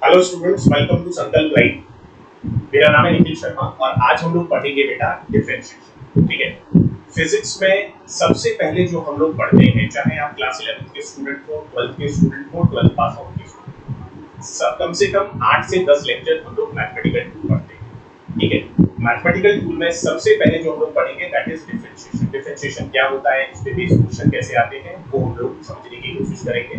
Hello students, welcome to संकल्प guide. मेरा नाम है निखिल शर्मा और आज हम लोग पढ़ेंगे बेटा डिफरेंशिएशन। ठीक है। फिजिक्स में सबसे पहले जो हम लोग पढ़ते हैं, चाहे आप क्लास 11 के स्टूडेंट हो, 12th के स्टूडेंट हो, 12th पास आउट के स्टूडेंट, सब कम से कम 8 से 10 लेक्चर हम लोग मैथमेटिकल टूल पढ़ते हैं। ठीक है। मैथमेटिकल टूल में सबसे पहले जो हम लोग पढ़ेंगे दैट इज डिफरेंशिएशन। डिफरेंशिएशन क्या होता है, इस पे बेस्ड क्वेश्चन कैसे आते हैं वो हम लोग समझने की कोशिश करेंगे।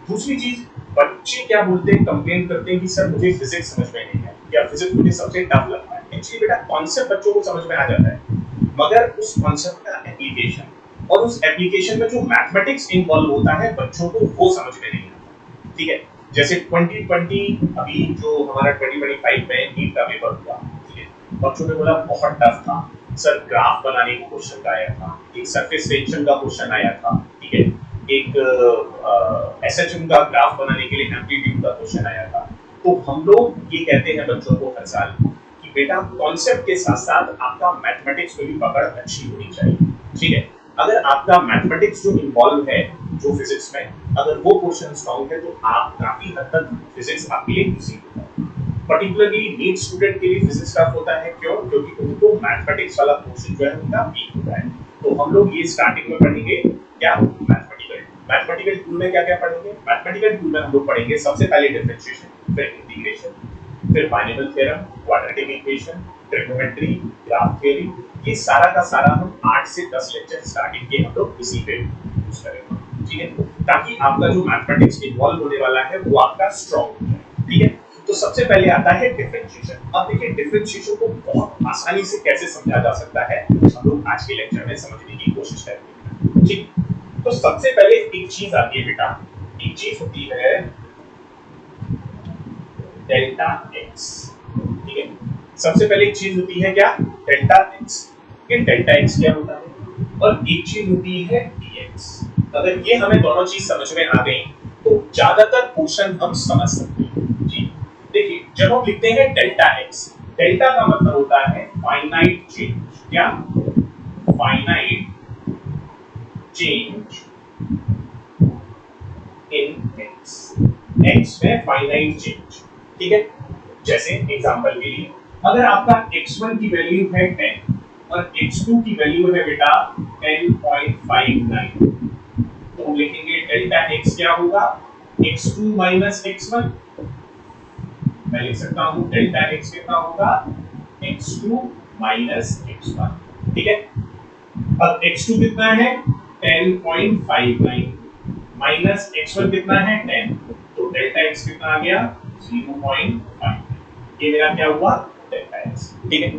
दूसरी चीज, बच्चे क्या बोलते हैं, कंप्लेन करते हैं कि सर मुझे फिजिक्स समझ में नहीं है या फिजिक्स मुझे सबसे टफ लगता है। एक्चुअली बेटा कॉन्सेप्ट बच्चों को समझ में आ जाता है, मगर उस कॉन्सेप्ट का एप्लीकेशन और उस एप्लीकेशन में जो मैथमेटिक्स इन्वॉल्व होता है बच्चों को वो समझ में नहीं आता। ठीक है। जैसे 2020 अभी जो हमारा 2025 में नीट का पेपर हुआ, ठीक है, बच्चों ने बोला बहुत टफ था सर, ग्राफ बनाने को क्वेश्चन आया था, एक सरफेस टेंशन का क्वेश्चन आया था, ठीक है, एक एसएचएम का ग्राफ बनाने के लिए एम्पलीट्यूड का क्वेश्चन आया था। तो हम लोग ये कहते हैं बच्चों को हर साल कि बेटा कॉन्सेप्ट के साथ साथ आपका मैथमेटिक्स में भी पकड़ अच्छी होनी चाहिए। ठीक है। अगर आपका मैथमेटिक्स जो इन्वॉल्व है जो फिजिक्स में, अगर वो क्वेश्चन स्ट्रांग है तो आप काफी हद तक फिजिक्स आपके लिए इजी होता है। पर्टिकुलरली नीट स्टूडेंट के लिए फिजिक्स टफ होता है, क्यों? क्योंकि उनको मैथमेटिक्स वाला पोर्शन जो है उनका वीक होता है। तो हम लोग ये स्टार्टिंग में पढ़ेंगे क्या, मैथमेटिकल टूल में क्या क्या पढ़ेंगे। मैथमेटिकल टूल में हम लोग पढ़ेंगे सबसे पहले डिफरेंशिएशन, फिर इंटीग्रेशन, फिर binomial theorem, quadratic equation, trigonometry, graph theory. ये सारा का सारा हम 8 से 10 लेक्चर स्टार्टिंग के हम लोग इसी पे यूज करेंगे। ठीक है, ताकि आपका जो मैथमेटिक्स इन्वॉल्व होने वाला है वो आपका स्ट्रांग हो जाए। ठीक है। तो सबसे पहले आता है डिफरेंशिएशन। अब देखिए डिफरेंशिएशन को बहुत आसानी से कैसे समझा जा सकता है हम लोग आज के लेक्चर में समझने की कोशिश करेंगे। ठीक। तो सबसे पहले एक चीज आती है बेटा, एक चीज होती है डेल्टा एक्स। ठीक है। सबसे पहले एक चीज होती है क्या, डेल्टा एक्स। ये डेल्टा एक्स क्या होता है, और एक चीज होती है डीएक्स। अगर ये हमें दोनों चीज समझ में आ गई तो ज्यादातर क्वेश्चन हम समझ सकते हैं। जी देखिए, जब हम लिखते हैं डेल्टा एक्स, डेल्टा का मतलब होता है फाइनाइट चेंज। क्या? Finite change in x, x में फाइनाइट चेंज। ठीक है। जैसे एग्जांपल के लिए, अगर आपका x1 की वैल्यू है 10 और x2 की वैल्यू है बेटा 10.59, तो हम लिखेंगे डेल्टा x क्या होगा, x2 माइनस x1। मैं लिख सकता हूं डेल्टा x कितना होगा, x2 माइनस x1। ठीक है। अब x2 कितना है 10.59 माइनस x1 कितना है 10, तो डेल्टा x कितना आ गया 0.5। ये मेरा क्या हुआ, डेल्टा x। ठीक है।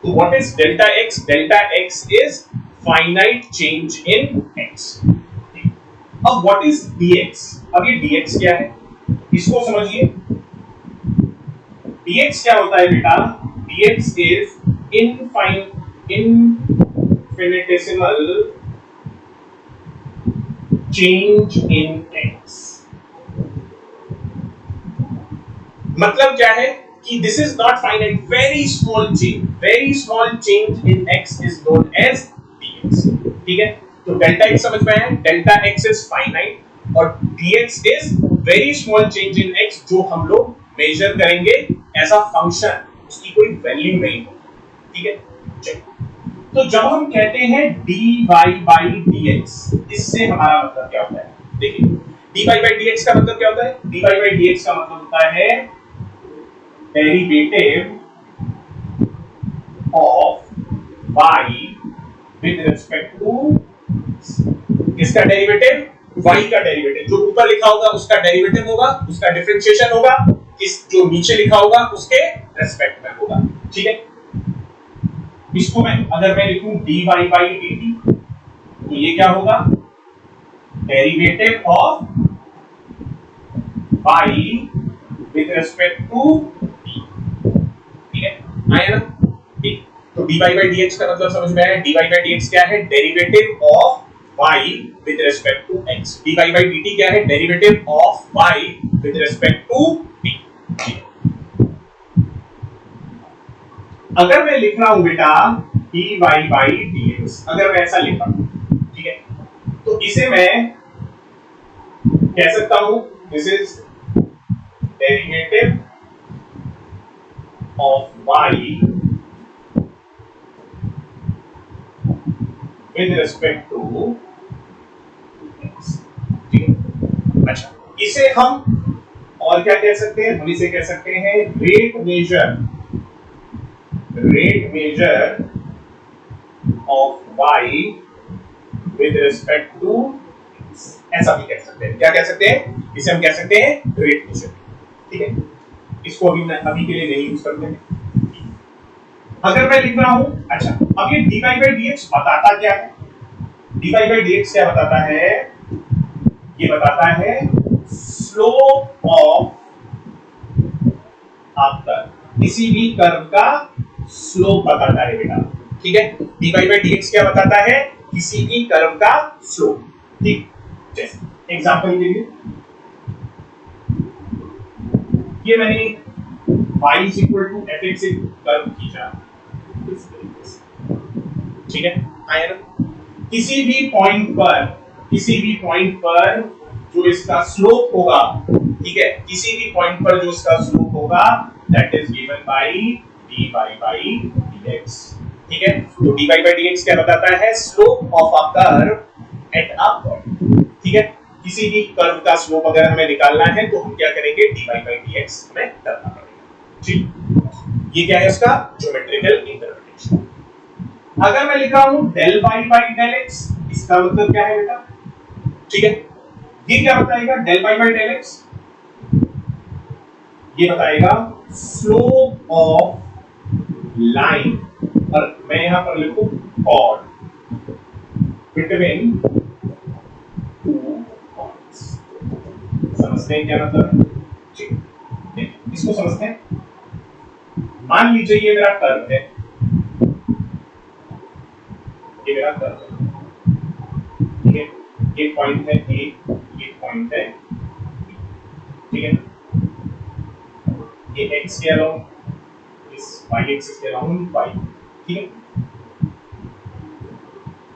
तो what is delta x? Delta x is finite change in x। अब व्हाट इज dx? अब ये dx क्या है इसको समझिए। dx क्या होता है बेटा, dx is infinitesimal change in x। मतलब क्या है कि this is not finite, very small change in x is known as dx। ठीक है। तो डेल्टा x समझ में आया, डेल्टा x इज फाइनाइट और dx is very small change in x, जो हम लोग मेजर करेंगे एज अ फंक्शन, उसकी कोई वैल्यू नहीं होगी। ठीक है। चलिए, तो जब हम कहते हैं dy by dx, इससे हमारा मतलब क्या होता है, देखिए dy by dx का मतलब क्या होता है, dy by dx का मतलब होता है derivative of y with respect to, किसका डेरिवेटिव, y का डेरिवेटिव। जो ऊपर लिखा होगा उसका डेरिवेटिव होगा, उसका डिफरेंशिएशन होगा, इस जो नीचे लिखा होगा उसके रेस्पेक्ट में होगा। ठीक है। इसको मैं अगर मैं लिखूं dy by dt, तो ये क्या होगा, derivative of y with respect to t। ठीक है, आया ना। ठीक। तो dy by dx का मतलब समझ में आया, dy by dx क्या है, derivative of y with respect to x। dy by dt क्या है, derivative of y with respect to t। अगर मैं लिख रहा हूं बेटा dy by dx, अगर मैं ऐसा लिखा, ठीक है, तो इसे मैं कह सकता हूं this is derivative of y with respect to x। ठीक है, अच्छा इसे हम और क्या कह सकते हैं, हम इसे कह सकते हैं rate measure of y with respect to, ऐसा भी कह सकते हैं। क्या कह सकते हैं, इसे हम कह सकते हैं रेट मेजर। ठीक है, इसको अभी के लिए नहीं यूज करते हैं। अगर मैं लिख रहा हूं, अच्छा अब ये dy by dx बताता क्या है, dy by dx क्या बताता है, ये बताता है स्लोप ऑफ आपका किसी भी कर्व का स्लोप बताता है बेटा। ठीक है, dy by dx क्या बताता है, किसी भी कर्व का स्लोप। ठीक, जैसे एग्जांपल के लिए ये मैंने y is equal to fx एक कर्व खींचा इस तरीके से। ठीक है, आया ना, किसी भी पॉइंट पर जो इसका स्लोप होगा, ठीक है, किसी भी पॉइंट पर जो इसका स्लोप होगा that is given by dy by dx। ठीक है, तो dy by dx क्या बताता है, slope of a curve at a point. ठीक है, किसी भी कर्व का स्लोप अगर हमें निकालना है तो हम क्या करेंगे, dy by dx हमें करना पड़ेगा। ठीक, ये क्या है इसका ज्योमेट्रिकल इंटरप्रिटेशन। अगर मैं लिख रहा हूं del y by del x, इसका मतलब क्या है बेटा, ठीक है, ये क्या बताएगा, del y by del x ये बताएगा स्लोप ऑफ लाइन, और मैं यहां पर लिखूं chord बिटवीन टू पॉइंट्स। समझते हैं क्या मतलब है, ठीक, इसको समझते हैं। मान लीजिए ये मेरा कर्व है, ये मेरा कर्व है, ठीक है, ये पॉइंट है ए, ये पॉइंट है, ठीक है, ये x के अराउंड, इस y एक्सिस के अराउंड y। ठीक है,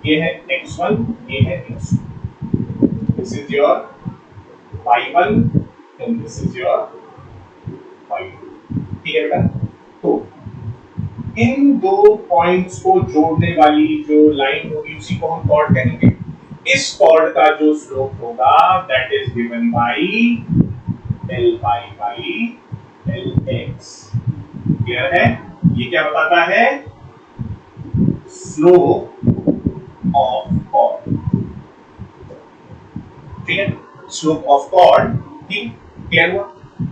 ये है x1, ये है x2, this is your y1 and this is your y2। ठीक है बेटा, तो इन दो पॉइंट्स को जोड़ने वाली जो लाइन होगी उसी को हम कॉर्ड कहेंगे। इस कॉर्ड का जो स्लोप होगा that is given by del y by del x। Clear है, ये क्या बताता है, स्लोप ऑफ कॉर्ड। ठीक है, स्लोप ऑफ कॉर्ड। ठीक, क्लियर हुआ।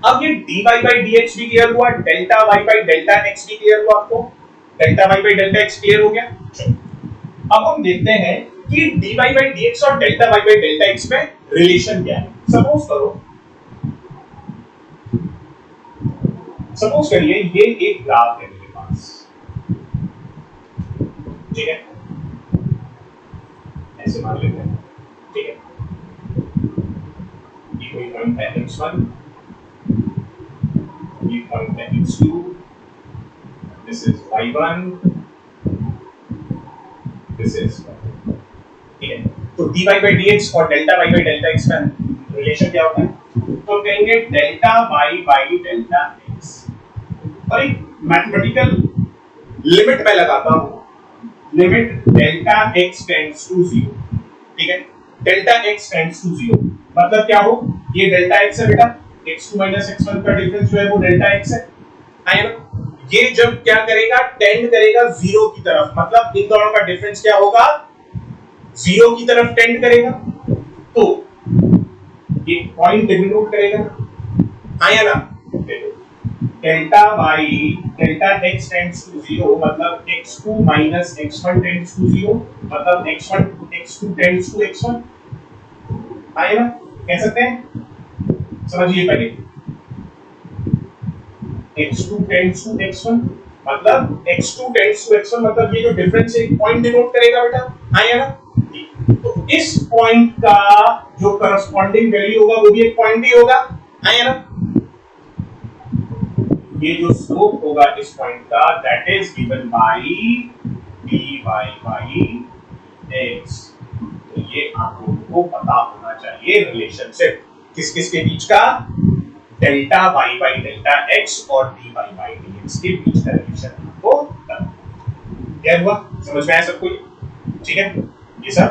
अब ये dy by dx भी क्लियर हुआ, delta y by delta x भी क्लियर हुआ, आपको delta y by delta x clear हो गया। चलो अब हम देखते हैं कि dy by dx और delta y by delta x में रिलेशन क्या है। सपोज करिए ये एक ग्राफ है मेरे पास, ठीक है, ऐसे मान लेते हैं। ठीक है, ये कोई पॉइंट है x1, ये पॉइंट है x2, this is y1, this is, ठीक है, तो dy by dx और delta y by delta x में रिलेशन क्या होता है, तो कहेंगे delta y by delta x। और एक मैथमेटिकल लिमिट मैं लगाता हूं, limit delta x tends to 0। ठीक है, डेल्टा x टेंड्स टू 0 मतलब क्या हो, ये डेल्टा x है बेटा, x2 माइनस x1 का डिफरेंस जो है वो डेल्टा x है, आया ना। ये जब क्या करेगा, टेंड करेगा 0 की तरफ, मतलब इन दोनों का डिफरेंस क्या होगा, 0 की तरफ टेंड करेगा, तो ये पॉइंट डिनोट करेगा, आया ना। Delta y delta x tends to 0 मतलब x2 minus x1 tends to 0 मतलब x1 x2 tends to x1, आया ना, कह सकते हैं। समझिए पहले, x2 टेंड्स टू x1 मतलब x2 टेंड्स टू x1 मतलब ये जो डिफरेंस है पॉइंट डिनोट करेगा बेटा, आया ना। तो इस पॉइंट का जो करस्पॉन्डिंग वैल्यू होगा वो भी एक पॉइंट ही होगा, आया ना। ये जो स्लोप होगा इस पॉइंट का that is given by dy by x। तो ये आप लोगों को पता होना चाहिए रिलेशनशिप किस किस के बीच का, delta Y by delta X और D Y by D X के बीच का रिलेशन आपको क्या हुआ, समझ में आया सबको? ठीक है, ये सब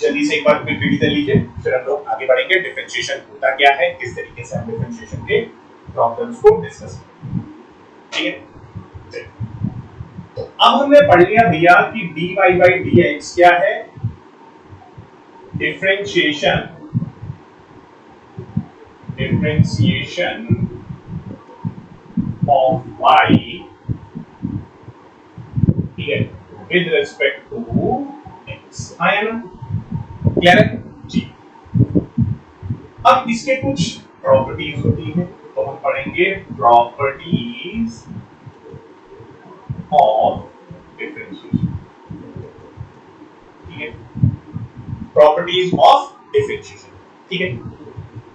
जल्दी से एक बार रिपीट कर लीजिए, फिर हम लोग आगे बढ़ेंगे। डिफरेंशिएशन होता क्या है, किस तरीके से हम डिफरेंशिएशन के प्रॉब्लम्स को डिस्कस करेंगे। ठीक है, तो अब हमने पढ़ लिया भैया कि dy by dx क्या है, डिफरेंशिएशन ऑफ y, ठीक है, विद रिस्पेक्ट टू x। आया ना, क्लियर है जी। अब इसके कुछ प्रॉपर्टीज होती हैं, तो हम पढ़ेंगे प्रॉपर्टीज ऑफ डिफरेंशिएशन। ठीक है, प्रॉपर्टीज ऑफ डिफरेंशिएशन। ठीक है,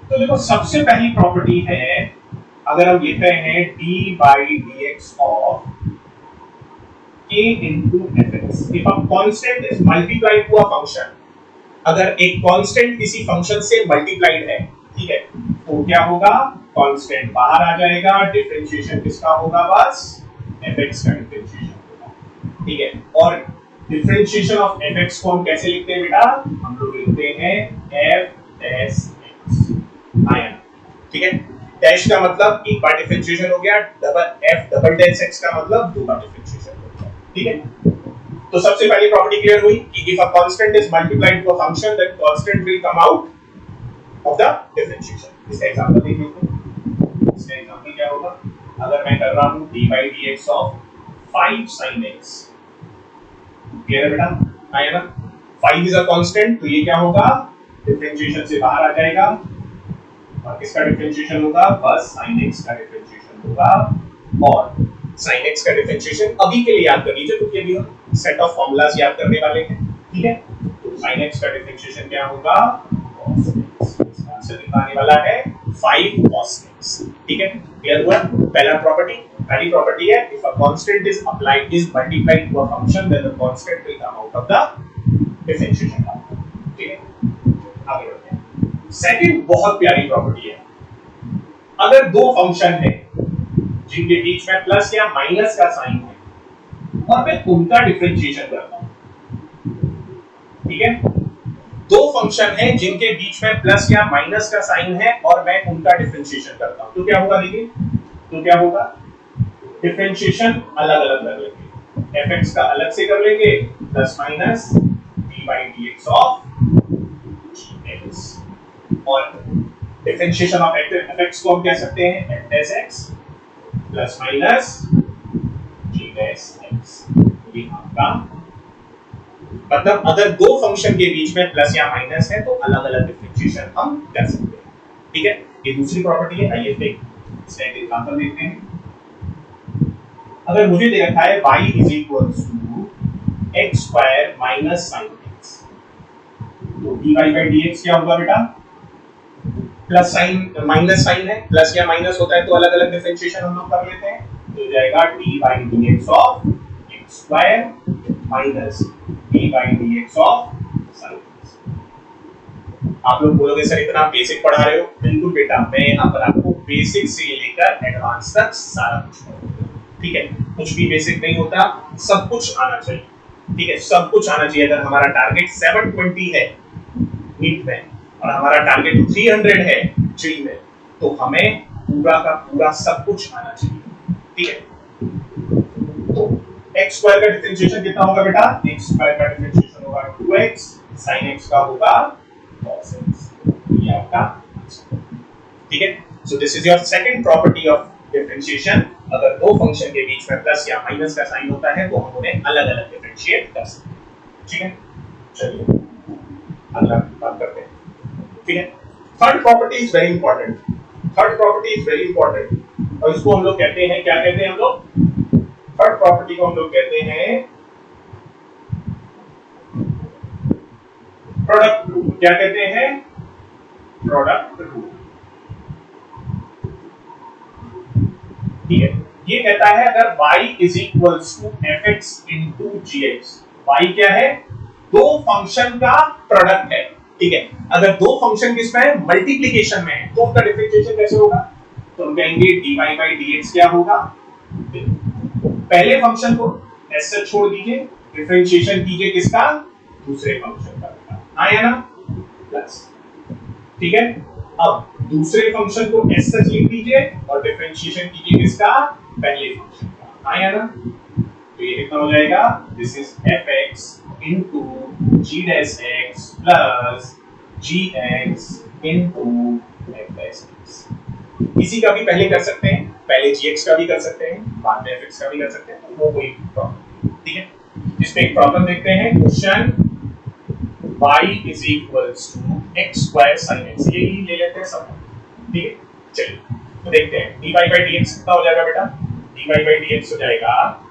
तो देखो सबसे पहली प्रॉपर्टी है, अगर हम लिखते हैं dy by dx of k into fx, if a constant is multiplied to a function, अगर एक कांस्टेंट किसी फंक्शन से मल्टीप्लाइड है, ठीक है, तो क्या होगा, कांस्टेंट बाहर आ जाएगा, डिफरेंशिएशन किसका होगा, बस fx का डिफरेंशिएशन होगा। ठीक है, और डिफरेंशिएशन ऑफ fx को हम कैसे लिखते हैं बेटा, हम लोग लिखते हैं f डैश x। आया, ठीक है, डैश का मतलब एक बार डिफरेंशिएशन हो गया, double f double dash x का मतलब दो बार डिफरेंशिएशन हो गया। ठीक है, तो सबसे पहली प्रॉपर्टी क्लियर हुई कि if a constant is multiplied to a function, that constant will come out of the differentiation। इसका एग्जांपल देख लेते हैं। इसका एग्जांपल क्या होगा, अगर मैं कर रहा हूं dy by dx of 5 sin x, clear है बेटा, आया ना, 5 is a constant, तो ये क्या होगा, डिफरेंशिएशन से बाहर आ जाएगा, और किसका डिफरेंशिएशन होगा, बस sin x का डिफरेंशिएशन होगा। और sin x का डिफरेंशिएशन अभी के लिए याद कर लीजिए, क्योंकि अभी हम सेट ऑफ फॉर्मूलाज याद करने वाले हैं। ठीक है, तो sin x का डिफरेंशिएशन क्या होगा, cos x। इसका आंसर निकलने वाला है 5 cos x। ठीक है, क्लियर हुआ। पहली प्रॉपर्टी है, if a constant is multiplied to a function, then the constant will come out of the differentiation formula। ठीक है, आगे बढ़ते हैं। सेकंड बहुत प्यारी प्रॉपर्टी है, अगर दो फंक्शन है जिनके बीच में प्लस या माइनस का साइन है और मैं उनका डिफरेंशिएशन करता हूं, ठीक है, दो फंक्शन है जिनके बीच में प्लस या माइनस का साइन है और मैं उनका डिफरेंशिएशन करता हूं, तो क्या होगा, देखिए, तो क्या होगा, डिफरेंशिएशन अलग अलग कर लेंगे, fx का अलग से कर लेंगे, plus minus dy by dx of gx, और डिफरेंशिएशन ऑफ fx को हम कह सकते हैं f dash x plus minus g dash x। ये आपका मतलब अगर दो फंक्शन के बीच में प्लस या माइनस है तो अलग अलग डिफरेंशिएशन हम कर सकते हैं। ठीक है, ये दूसरी प्रॉपर्टी है। आइए इसका एक एग्जांपल देखते हैं। अगर मुझे दे रखा है y is equal to x square minus sine x, तो dy बाई dx क्या होगा बेटा, प्लस साइन माइनस साइन है, प्लस या माइनस होता है तो अलग अलग डिफरेंशिएशन हम लोग कर लेते हैं, तो हो जाएगा dy by dx of x square minus dy by dx of sine x। आप लोग बोलोगे सर इतना बेसिक पढ़ा रहे हो, बिल्कुल बेटा, मैं यहाँ पर आपको बेसिक से लेकर एडवांस तक सारा कुछ पढ़ाऊंगा। ठीक है, कुछ भी बेसिक नहीं होता, सब कुछ आना चाहिए। ठीक है, सब कुछ आना चाहिए। अगर हमारा टारगेट 720 है नीट में और हमारा टारगेट 300 है जी में, तो हमें पूरा का पूरा सब कुछ आना चाहिए। ठीक है, तो x स्क्वायर का डिफरेंशिएशन कितना होगा बेटा, x स्क्वायर का डिफरेंशिएशन होगा 2x, sin x का होगा cos x। ये आपका आंसर। ठीक है, so this is your second property of differentiation. अगर दो फंक्शन के बीच में प्लस या माइनस का साइन होता है तो हम उन्हें अलग अलग डिफरेंशिएट कर सकते हैं। ठीक है, चलिए अगला बात करते हैं। ठीक है, third property is very important. Third property is very important और इसको हम लोग कहते हैं, क्या कहते हैं हम लोग, थर्ड प्रॉपर्टी को हम लोग कहते हैं प्रोडक्ट रूल। क्या कहते हैं, प्रोडक्ट रूल। ठीक है, ये कहता है अगर y is equals to fx into gx, y क्या है, दो फंक्शन का प्रोडक्ट है। ठीक है, अगर दो फंक्शन किसमें है, मल्टीप्लिकेशन में है, तो उनका डिफरेंशिएशन कैसे होगा, तो हम कहेंगे dy by dx क्या होगा, पहले फंक्शन को ऐसे छोड़ दीजिए, डिफरेंशिएशन कीजिए किसका, दूसरे फंक्शन का, आया ना, प्लस, ठीक है। अब दूसरे फंक्शन को एस सच लिख दीजिए और डिफरेंशिएशन कीजिए किसका, पहले फंक्शन का, आया ना। तो ये कितना हो जाएगा, this is fx into g dash x plus gx into f dash x। इसी का भी पहले कर सकते हैं, पहले gx का भी कर सकते हैं, बाद में fx का भी कर सकते हैं, वो कोई प्रॉब्लम, ठीक है। इसमें एक प्रॉब्लम देखते हैं, question y is equals to x square sin x, ये ही ले लेते हैं सब, ठीक है। चलिए तो देखते हैं dy by dx कितना हो जाएगा बेटा, dy by dx हो जाएगा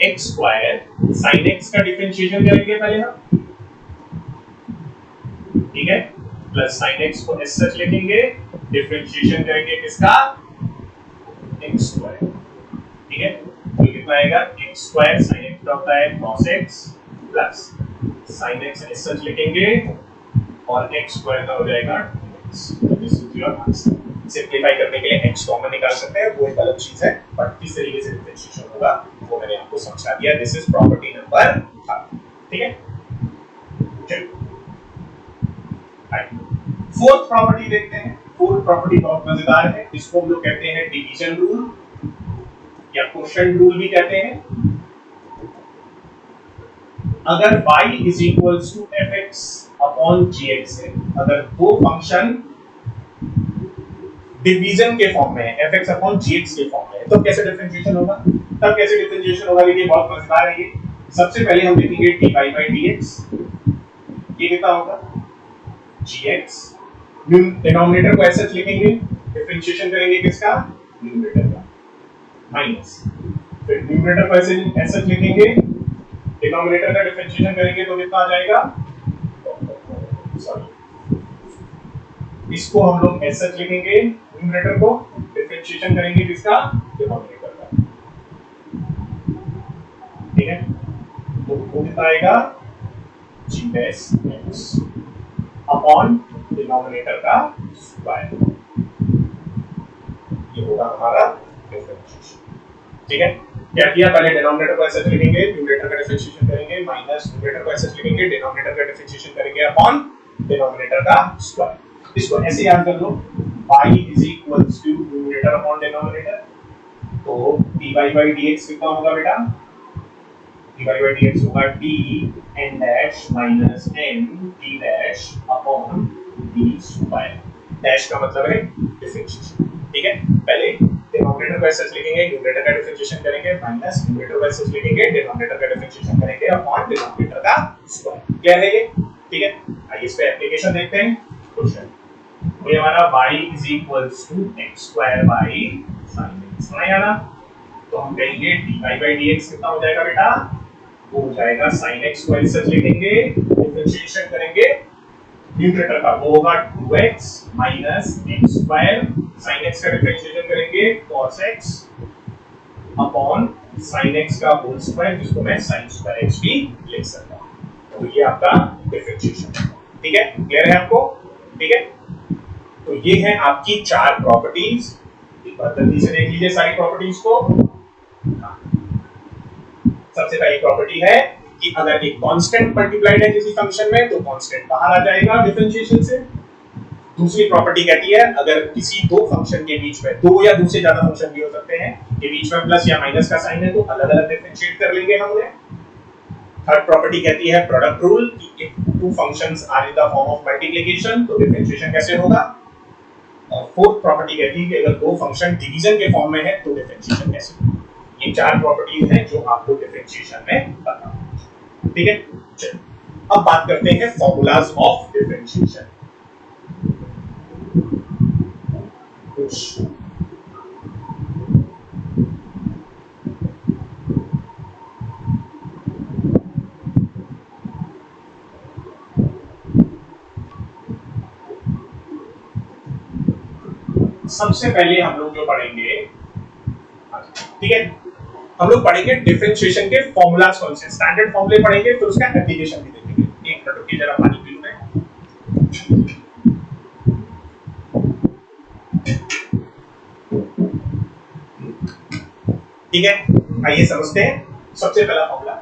x स्क्वायर sin x का डिफरेंशिएशन करेंगे पहले हम, ठीक है, प्लस sin x को एस सच लिखेंगे, डिफरेंशिएशन करेंगे किसका, x स्क्वायर, ठीक है। तो कितना आएगा, x स्क्वायर sin x का होता है cos x plus sin x as such लिखेंगे और x स्क्वायर का हो जाएगा 2x। This is your answer. Simplify करने के लिए x कॉमन निकाल सकते हैं, वो एक अलग चीज है, बट किस तरीके से डिफरेंशिएशन होगा वो मैंने आपको समझा दिया। दिस इज प्रॉपर्टी नंबर 3, ठीक है। चलिए फोर्थ प्रॉपर्टी देखते हैं। फोर्थ प्रॉपर्टी बहुत मजेदार है, इसको हम लोग कहते हैं डिवीजन रूल या क्वोशिएंट रूल भी कहते हैं। अगर y is equals to fx upon gx है, अगर दो फंक्शन डिवीजन के फॉर्म में है, fx upon gx के फॉर्म में है, तो कैसे डिफरेंशिएशन होगा, तब कैसे डिफरेंशिएशन होगा, देखिए बहुत मजेदार है ये। सबसे पहले हम लिखेंगे dy by dx, ये कितना होगा gx, डिनोमिनेटर को ऐसे लिखेंगे, डिफरेंशिएशन करेंगे किसका, न्यूमरेटर का, माइनस, फिर न्यूमरेटर को ऐसे लिखेंगे, डिनोमिनेटर का डिफरेंशिएशन करेंगे तो कितना आ जाएगा, सॉरी, इसको हम लोग एस सच लिखेंगे, न्यूमरेटर को डिफरेंशिएशन करेंगे किसका, डिनोमिनेटर का, ठीक है। तो वो कितना आएगा, g dash x upon denominator का स्क्वायर, ये होगा हमारा डिफरेंशिएशन, ठीक है। क्या किया, पहले डिनोमिनेटर को ऐसे लिखेंगे, न्यूमरेटर का डिफरेंशिएशन करेंगे, माइनस न्यूमरेटर को ऐसे लिखेंगे, डिनोमिनेटर का डिफरेंशिएशन करेंगे अपॉन डिनोमिनेटर का स्क्वायर। इसको ऐसे याद कर लो, y is equals to numerator upon denominator, तो dy by dx कितना होगा बेटा, dy by dx होगा d n dash minus n d dash upon d square, dash का मतलब है डिफरेंशिएशन, ठीक है। पहले डिनोमिनेटर को ऐसे लिखेंगे, न्यूमरेटर का डिफरेंशिएशन करेंगे, माइनस न्यूमरेटर को ऐसे लिखेंगे, डिनोमिनेटर का डिफरेंशिएशन करेंगे अपॉन डिनोमिनेटर का स्क्वायर, क्या है ये, ठीक है। आइए इस पे एप्लीकेशन देखते हैं। क्वेश्चन तो ये हमारा y is equals to x square by sin x आया ना, तो हम कहेंगे dy by dx कितना हो जाएगा बेटा, वो हो जाएगा sin x को ऐसे लिखेंगे, डिफरेंशिएशन करेंगे न्यूमरेटर का, वो होगा 2x minus x square, sin x का डिफरेंशिएशन करेंगे cos x upon sin x का होल स्क्वायर, जिसको मैं sin square x भी लिख सकता हूं। तो ये आपका डिफरेंशिएशन है, ठीक है, क्लियर है आपको, ठीक है। तो ये है आपकी 4 प्रॉपर्टीज, एक बार जल्दी से देख लीजिए सारी प्रॉपर्टीज को। सबसे पहली प्रॉपर्टी है कि अगर एक कांस्टेंट मल्टीप्लाइड है किसी फंक्शन में तो कांस्टेंट बाहर आ जाएगा डिफरेंशिएशन से। दूसरी प्रॉपर्टी कहती है अगर किसी दो फंक्शन के बीच में, दो या दो से ज्यादा फंक्शन भी हो सकते हैं, के बीच में प्लस या माइनस का साइन है तो अलग अलग डिफरेंशिएट कर लेंगे हम उन्हें। थर्ड प्रॉपर्टी कहती है प्रोडक्ट रूल, कि if two functions are in the form of multiplication तो डिफरेंशिएशन कैसे होगा। और फोर्थ प्रॉपर्टी कहती है कि अगर दो फंक्शन डिवीजन के फॉर्म में है तो डिफरेंशिएशन कैसे होगा। ये 4 प्रॉपर्टीज हैं जो आपको डिफरेंशिएशन में पता होना, ठीक है। चलिए अब बात करते हैं फॉर्मूलाज ऑफ डिफरेंशिएशन। सबसे पहले हम लोग जो पढ़ेंगे, ठीक है, हम लोग पढ़ेंगे डिफरेंशिएशन के फॉर्मूलाज कौन से, स्टैंडर्ड फॉर्मूले पढ़ेंगे, फिर उसका एप्लीकेशन भी देखेंगे। एक मिनट रुकिए, जरा पानी पी लूं मैं। ठीक है, आइए समझते हैं सबसे पहला फॉर्मूला।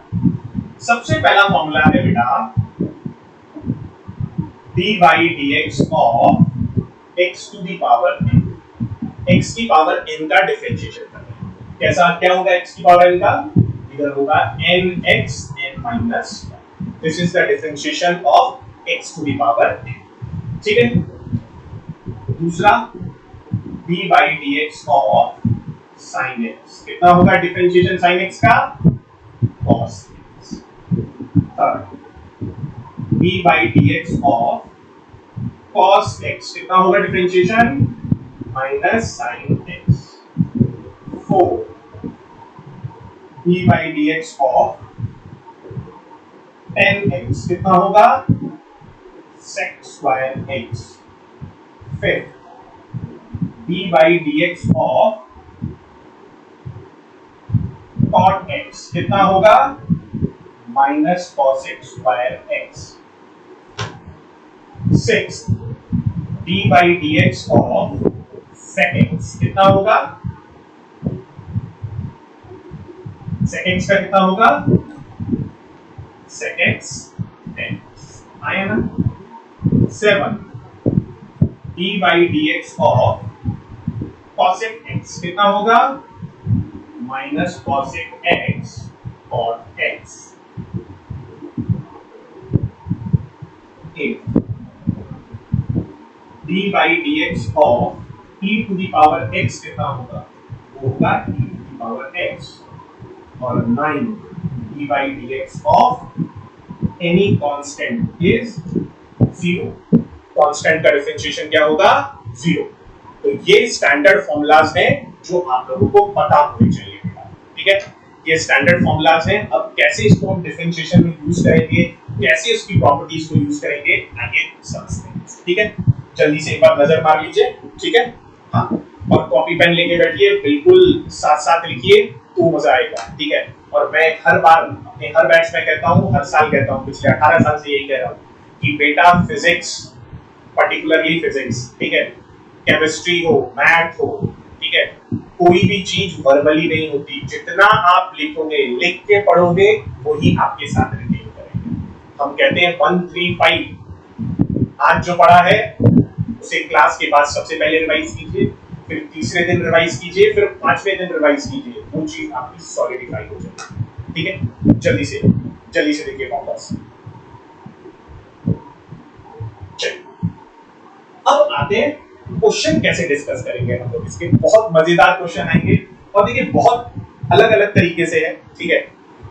सबसे पहला फॉर्मूला है बेटा d by D x of x to the power n, एक्स की पावर n का डिफरेंशिएशन करना है। कैसा क्या होगा एक्स की पावर n का? इधर होगा n x n minus, this is the differentiation of x to the power n, ठीक है। दूसरा d by D x of sine x, कितना होगा डिफरेंशिएशन साइन x का? cos x। Third d by D x of cos x, कितना होगा differentiation? Minus sine x। Four d by D x of tan x, कितना होगा? sec square x। Fifth d by D x of cot x, कितना होगा? Minus cos x square x। Six d by D x of sec x, कितना होगा? sec x का कितना होगा? sec x tan आया ना। Seven d by D x of cosec x, कितना होगा? Minus cosec x cot x। Eight d by D x of e to the power x, कितना होगा? वो होगा e to the power x। और nine d by D x of any constant is zero, constant का differentiation क्या होगा? Zero. तो ये स्टैंडर्ड फॉर्मूलाज हैं जो आप लोगों को पता होने चाहिए बेटा, ठीक है। ये स्टैंडर्ड फॉर्मूलाज हैं। अब कैसे इसको हम डिफरेंशिएशन में यूज करेंगे, कैसे उसकी प्रॉपर्टीज को यूज करेंगे, आगे समझते हैं, ठीक है। जल्दी से एक बार नजर मार लीजिए, ठीक है। हाँ, और कॉपी पेन लेके बैठिए, बिल्कुल साथ साथ लिखिए तो मजा आएगा, ठीक है। और मैं हर बार अपने हर बैच में कहता हूँ, हर साल कहता हूँ, पिछले 18 साल से यही कह रहा हूँ कि बेटा फिजिक्स, पर्टिकुलरली फिजिक्स, ठीक है, केमिस्ट्री हो, मैथ हो, ठीक है, कोई भी चीज वर्बली नहीं होती। जितना आप लिखोगे, लिख के पढ़ोगे, वही आपके साथ रिटेन करेंगे। हम कहते हैं 135, आज जो पढ़ा है उसे क्लास के बाद सबसे पहले रिवाइज कीजिए, फिर तीसरे दिन रिवाइज कीजिए, फिर पांचवें दिन रिवाइज कीजिए, वो चीज आपकी सॉलिडिफाई हो जाएगी, ठीक है। जल्दी से देखिए फॉर्मूलास। चलिए अब आते हैं क्वेश्चन कैसे डिस्कस करेंगे हम लोग। इसके बहुत मजेदार क्वेश्चन आएंगे और देखिए बहुत अलग अलग तरीके से है, ठीक है।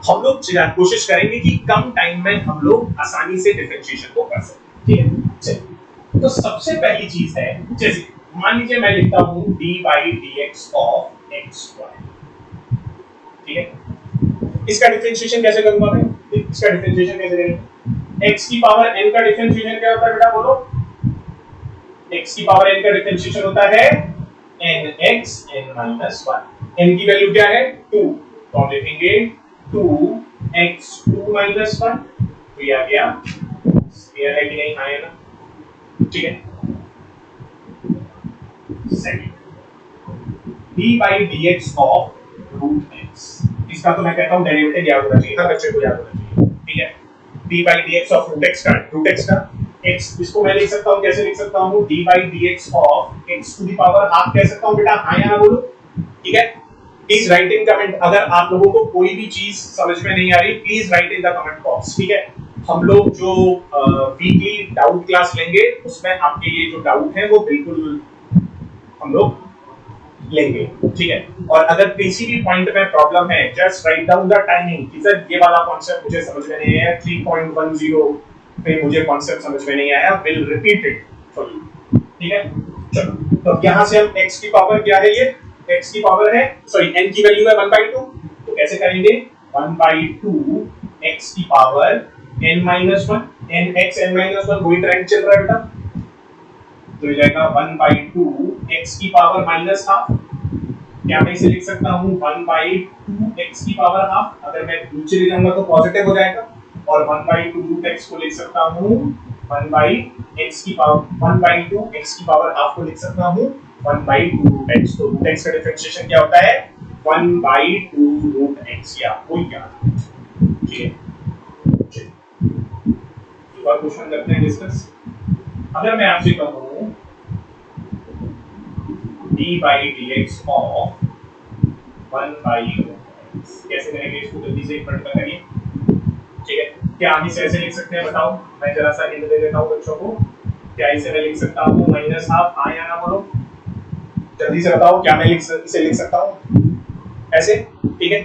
हम लोग कोशिश करेंगे कि कम टाइम में हम लोग आसानी से डिफरेंशिएशन को कर सकें, ठीक है। चलिए तो सबसे पहली चीज है, जैसे मान लीजिए मैं लिखता हूं d by D x of x square, ठीक है। इसका डिफरेंशिएशन कैसे करूंगा मैं? इसका डिफरेंशिएशन कैसे करेंगे? x की पावर n का डिफरेंशिएशन क्या होता है बेटा, बोलो। x की पावर n का डिफरेंशिएशन होता है nx n माइनस 1। n की वैल्यू क्या है? 2, तो हम लिखेंगे 2x 2 माइनस 1। तो ये आ गया, क्लियर है कि नहीं? आया ना, ठीक है। Second d by D x of root x, इसका तो मैं कहता हूं डेरिवेटिव याद होना चाहिए, हर बच्चे को याद होना चाहिए, ठीक है। d by D x of root x का x, इसको मैं लिख सकता हूं, कैसे लिख सकता हूं? d by D x of x to the power half कह सकता हूं बेटा, हां या ना बोलो, ठीक है। प्लीज राइट इन कमेंट, अगर आप लोगों को कोई भी चीज समझ में नहीं आ रही, please right in the comment box, ठीक है। हम लोग जो वीकली डाउट क्लास लेंगे उसमें आपके ये जो डाउट है वो बिल्कुल हम लोग लेंगे, ठीक है। और अगर किसी भी पॉइंट में प्रॉब्लम है, just write down the timing कि सर ये वाला कांसेप्ट मुझे समझ में नहीं आया, 3.10 पे मुझे कांसेप्ट समझ में नहीं आया, will repeat it for you, ठीक है। चलो तो यहां से हम x की पावर क्या है, ये x की पावर है, सॉरी n की वैल्यू है 1/2, तो कैसे करेंगे? 1/2 x की power n minus 1, nx n minus 1 वही ट्रेंड चल रहा है बेटा, तो ये जाएगा 1/2 x की पावर माइनस हाफ। क्या मैं इसे लिख सकता हूं 1/2 x की पावर हाफ? अगर मैं नीचे ले जाऊंगा तो पॉजिटिव हो जाएगा, और 1/2 रूट x को लिख सकता हूं 1/x की पावर 1/2 x की पावर हाफ को लिख सकता हूं 1/2 रूट x। तो रूट x का डिफरेंशिएशन क्या होता है? 1/2√x या कोई क्या, ठीक है। एक और क्वेश्चन करते हैं डिस्कस। अगर मैं आपसे कहूं d/dx ऑफ 1/2x, कैसे करेंगे इसको, जल्दी से एक मिनट में करिए, ठीक है। क्या हम इसे ऐसे लिख सकते हैं, बताओ, मैं जरा सा हिंट दे देता हूं बच्चों को। क्या इसे मैं लिख सकता हूं -12, हाँ या ना बोलो, जल्दी से बताओ, क्या मैं इसे लिख सकता हूं ऐसे, ठीक है।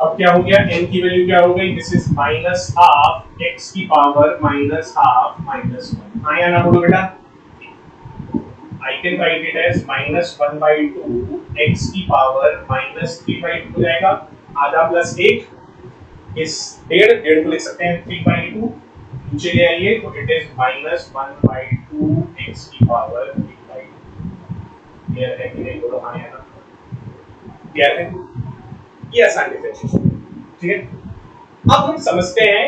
अब क्या हो गया, n की वैल्यू क्या हो गई, दिस इज -12 x की पावर -12 -1, हाँ या ना बोलो बेटा। I can write it as -1/2 x की पावर -3/2 हो जाएगा, आधा प्लस 1, इस डेढ़ को लिख सकते हैं 3/2, नीचे ले आइए तो इट इज -1/2 x की पावर 3/2। क्लियर है कि नहीं, बोलो हाँ या ना, क्लियर है, ये आसान डिफरेंशिएशन, ठीक है। अब हम समझते हैं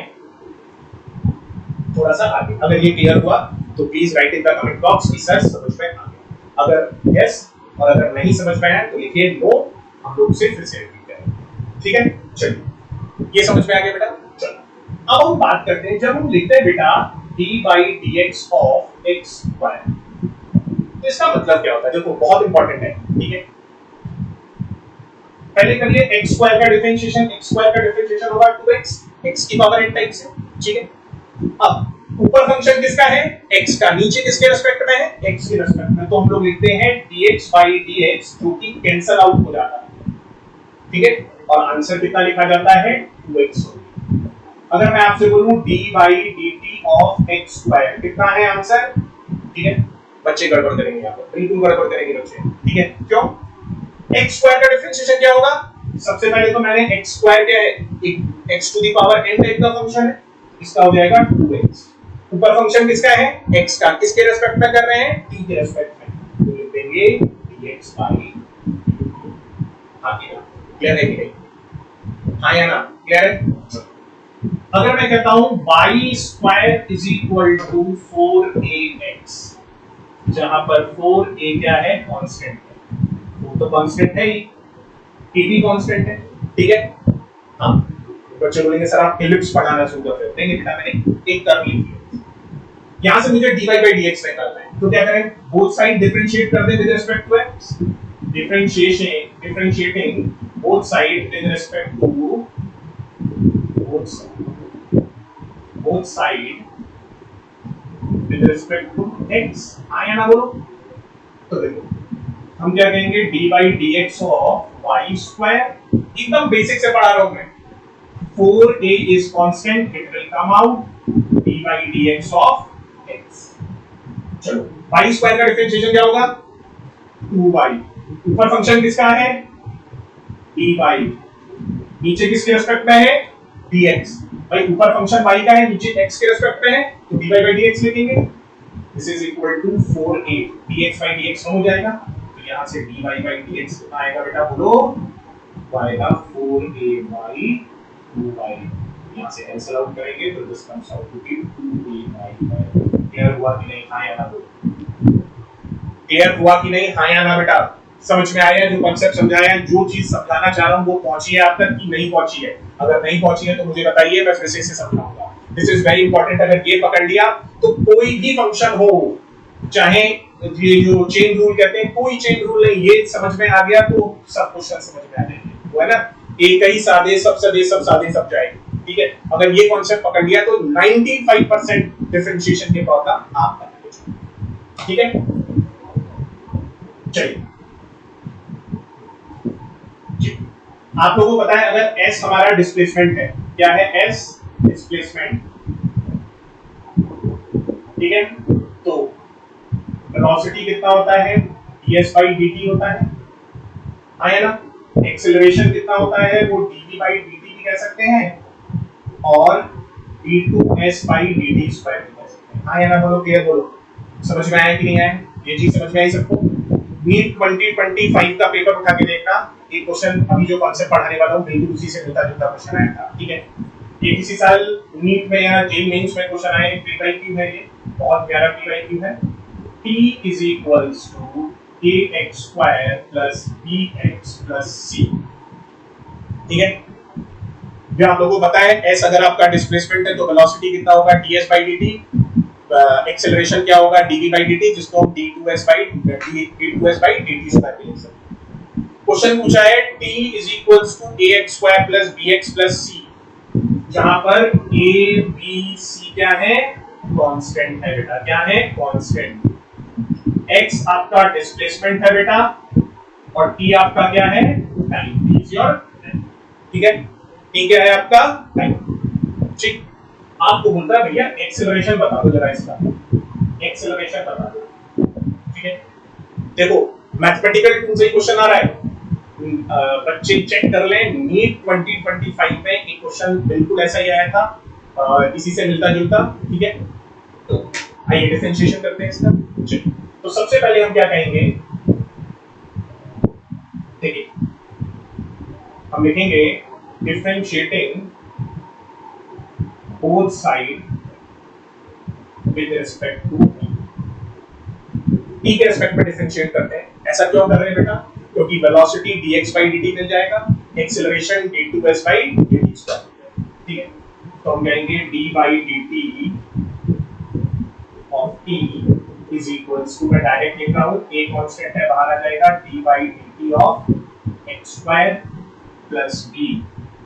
थोड़ा सा आगे, अगर ये क्लियर हुआ तो please right in the comment box कि सर समझ में आ गया, अगर यस और अगर नहीं समझ में आया तो लिखिए नो, हम लोग उसे फिर से रिपीट करेंगे, ठीक है। चलिए, ये समझ में आ गया बेटा। चलो अब हम बात करते हैं, जब हम लिखते हैं बेटा d/dx ऑफ x स्क्वायर, तो इसका मतलब क्या होता है, देखो बहुत इंपॉर्टेंट है, ठीक है। पहले करिए x स्क्वायर का डिफरेंशिएशन, x स्क्वायर का डिफरेंशिएशन होगा 2x, x की पावर n टाइम्स है, ठीक है। अब ऊपर फंक्शन किसका है, x का, नीचे किसके रिस्पेक्ट में है, x के रिस्पेक्ट में, तो हम लोग लिखते हैं dx/dx, जो कि कैंसल आउट हो जाता है, ठीक है, और आंसर कितना लिखा जाता है 2x। अगर मैं आपसे बोलूं d/dt ऑफ x स्क्वायर, कितना है आंसर, ठीक है। बच्चे गड़बड़ करेंगे यहां पर, बिल्कुल गड़बड़ करेंगे बच्चे, ठीक है, क्यों, x स्क्वायर का डिफरेंशिएशन क्या होगा, सबसे पहले तो मैंने x स्क्वायर क्या है, x to the power n type का फंक्शन है, इसका हो जाएगा 2x, ऊपर फंक्शन किसका है, x का, किसके रिस्पेक्ट में कर रहे हैं, t के रिस्पेक्ट में, तो लिख देंगे dx बाई, हाँ क्लियर है कि नहीं, हाँ या ना, क्लियर है। अगर मैं कहता हूं y square is equal to 4ax, जहां पर 4a क्या है, कांस्टेंट है, वो तो कांस्टेंट है ही, t भी कांस्टेंट है, ठीक है। हाँ, बच्चे बोलेंगे सर आप एलिप्स पढ़ाना शुरू कर देते हैं, बेटा मैंने एक टर्म लिख दी, यहां से मुझे dy/dx निकालना है, तो क्या करें, बोथ साइड डिफरेंशिएट कर दें with respect to x, differentiating both side with respect to both side with respect to x, हाँ या ना बोलो, तो देखो हम क्या कहेंगे d/dx ऑफ y स्क्वायर, एकदम बेसिक से पढ़ा रहा हूं मैं, 4a is constant, it will come out d/dx of x। चलो y स्क्वायर का डिफरेंशिएशन क्या होगा, 2y, ऊपर फंक्शन किसका है, dy, नीचे किसके रिस्पेक्ट में है, dx, भाई ऊपर फंक्शन y का है, नीचे x के रिस्पेक्ट में है, तो dy/dx लिखेंगे, this is equal to 4a, dx/dx हो जाएगा, तो यहां से dy/dx कितना आएगा बेटा, बोलो, आएगा 4a/2y, यहां से कैंसिल आउट करेंगे तो this comes out to be 2a/2। Clear हुआ कि नहीं, हाँ या ना बोलो, क्लियर हुआ कि नहीं, हाँ या ना बेटा, समझ में आया जो कांसेप्ट समझाया, जो चीज समझाना चाह रहा हूं वो पहुंची है आप तक कि नहीं पहुंची है, अगर नहीं पहुंची है तो मुझे बताइए, मैं फिर से इसे समझाऊंगा, दिस इज वेरी इंपॉर्टेंट। अगर ये पकड़ लिया तो कोई भी फंक्शन हो, चाहे ये जो चेन रूल कहते हैं, कोई चेन रूल नहीं, ये समझ में आ गया तो सब क्वेश्चन समझ में आ जाएंगे, वो है ना, एक ही सादे सब सादे सब सादे सब जाएंगे, ठीक है। अगर ये कॉन्सेप्ट पकड़ लिया तो 95% डिफरेंशिएशन के प्रॉब्लम आप कर लेंगे, ठीक है। चलिए, आप लोगों को पता है अगर s हमारा डिस्प्लेसमेंट है, क्या है s, डिस्प्लेसमेंट, ठीक है, तो वेलोसिटी कितना होता है, ds/dt होता है, है ना, एक्सेलरेशन कितना होता है, वो dv/dt भी कह सकते हैं, और d2s/dt स्क्वायर भी कह सकते हैं, हाँ या ना बोलो, क्लियर बोलो, समझ में आया कि नहीं आया, ये चीज समझ में आई सबको। नीट 2025 का पेपर उठा के देखना, एक क्वेश्चन अभी जो कॉन्सेप्ट पढ़ाने वाला हूं बिल्कुल उसी से मिलता जुलता क्वेश्चन आया था, ठीक है। ये किसी साल नीट में या जेई मेंस में क्वेश्चन आए, पीवाईक्यू है, ये बहुत प्यारा पीवाईक्यू है, t is equals to A X square plus B X plus C. ठीक है, जो आप लोगों को पता है एस अगर आपका डिस्प्लेसमेंट है तो वेलोसिटी कितना होगा ds बाई dt, एक्सेलरेशन क्या होगा dv बाई dt, जिसको हम d2s बाई dt स्क्वायर भी लिख सकते हैं। क्वेश्चन पूछा है t is equals to ax square plus bx plus c, जहां पर a b c क्या है कांस्टेंट है बेटा, क्या है कांस्टेंट। x आपका डिस्प्लेसमेंट है बेटा और t आपका क्या है टाइम, ठीक है, t क्या है आपका टाइम। ठीक, आपको बोलता है भैया एक्सेलरेशन बता दो जरा, इसका एक्सेलरेशन बता दो। ठीक है, देखो मैथमेटिकल टूल से क्वेश्चन आ रहा है, बच्चे चेक कर लें, नीट 2025 में एक क्वेश्चन बिल्कुल ऐसा ही आया था, इसी से मिलता जुलता। ठीक है, तो आइए डिफरेंशिएशन करते हैं इसका। तो सबसे पहले हम क्या कहेंगे, देखिए हम लिखेंगे differentiating both side with respect to t के रिस्पेक्ट में डिफरेंशिएट करते हैं। ऐसा क्यों कर रहे हैं बेटा, क्योंकि वेलोसिटी dx by dt मिल जाएगा, acceleration d2s by dt square. ठीक है, तो हम कहेंगे d by dt of t is equals to, मैं डायरेक्ट लिख रहा हूं, a कांस्टेंट है बाहर आ जाएगा, d by dt of x square plus b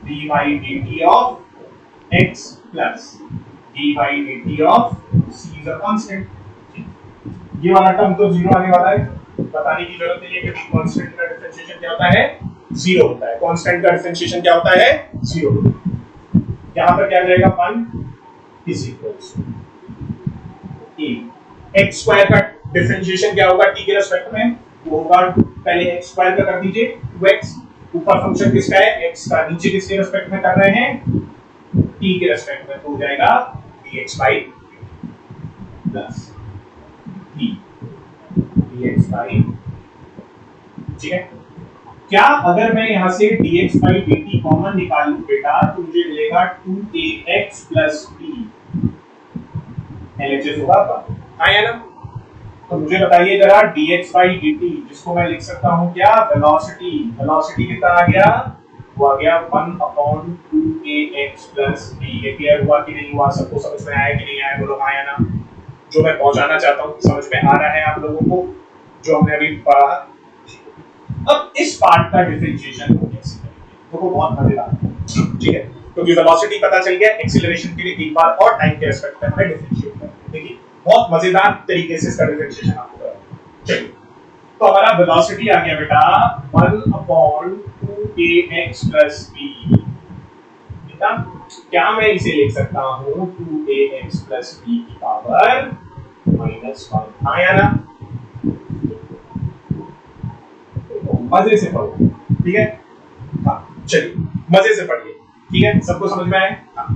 d by dt of x plus d by dt of c is a constant। ये वाला term तो जीरो आने वाला है, बताने की जरूरत नहीं है कि कांस्टेंट का डिफरेंशिएशन क्या होता है, जीरो होता है। कांस्टेंट का डिफरेंशिएशन क्या होता है, जीरो। यहां पर क्या जाएगा 1 is equals to x square का डिफरेंशिएशन क्या होगा t के रिस्पेक्ट में, वो होगा पहले x स्क्वायर का कर दीजिए 2x, ऊपर फंक्शन किसका है x का, नीचे किसके रिस्पेक्ट में कर रहे हैं t के रिस्पेक्ट में, तो हो जाएगा dx by plus t dx by. ठीक है, क्या अगर मैं यहां से dx बाई dt कॉमन निकाल लूं बेटा, तो मुझे मिलेगा 2ax प्लस b, LHS होगा आया ना। तो मुझे बताइए जरा dx बाई dt, जिसको मैं लिख सकता हूं क्या, वेलोसिटी, वेलोसिटी कितना आ गया, वो आ गया 1/2ax प्लस b। ये क्लियर हुआ कि नहीं हुआ, सबको समझ में आया कि नहीं आया, बोलो आया ना। जो मैं पहुंचाना चाहता हूं समझ में आ रहा है आप लोगों को, जो हमने अभी पढ़ा। अब इस पार्ट का डिफरेंशिएशन हो कैसे करेंगे, तो वो बहुत मजेदार है। ठीक है, क्योंकि वेलोसिटी पता चल गया, एक्सीलरेशन के लिए एक बार और टाइम के रिस्पेक्ट में हमें डिफरेंशिएट करना है। देखिए बहुत मजेदार तरीके से इसका डिफरेंशिएशन आपको करना। चलिए, तो हमारा वेलोसिटी आ गया बेटा 1/2ax प्लस b। क्या मैं इसे लिख सकता हूं 2ax प्लस b की पावर -1, आया ना। मजे से पढ़ो, ठीक है, हाँ चलिए मजे से पढ़िए। ठीक है, सबको समझ में आया। हाँ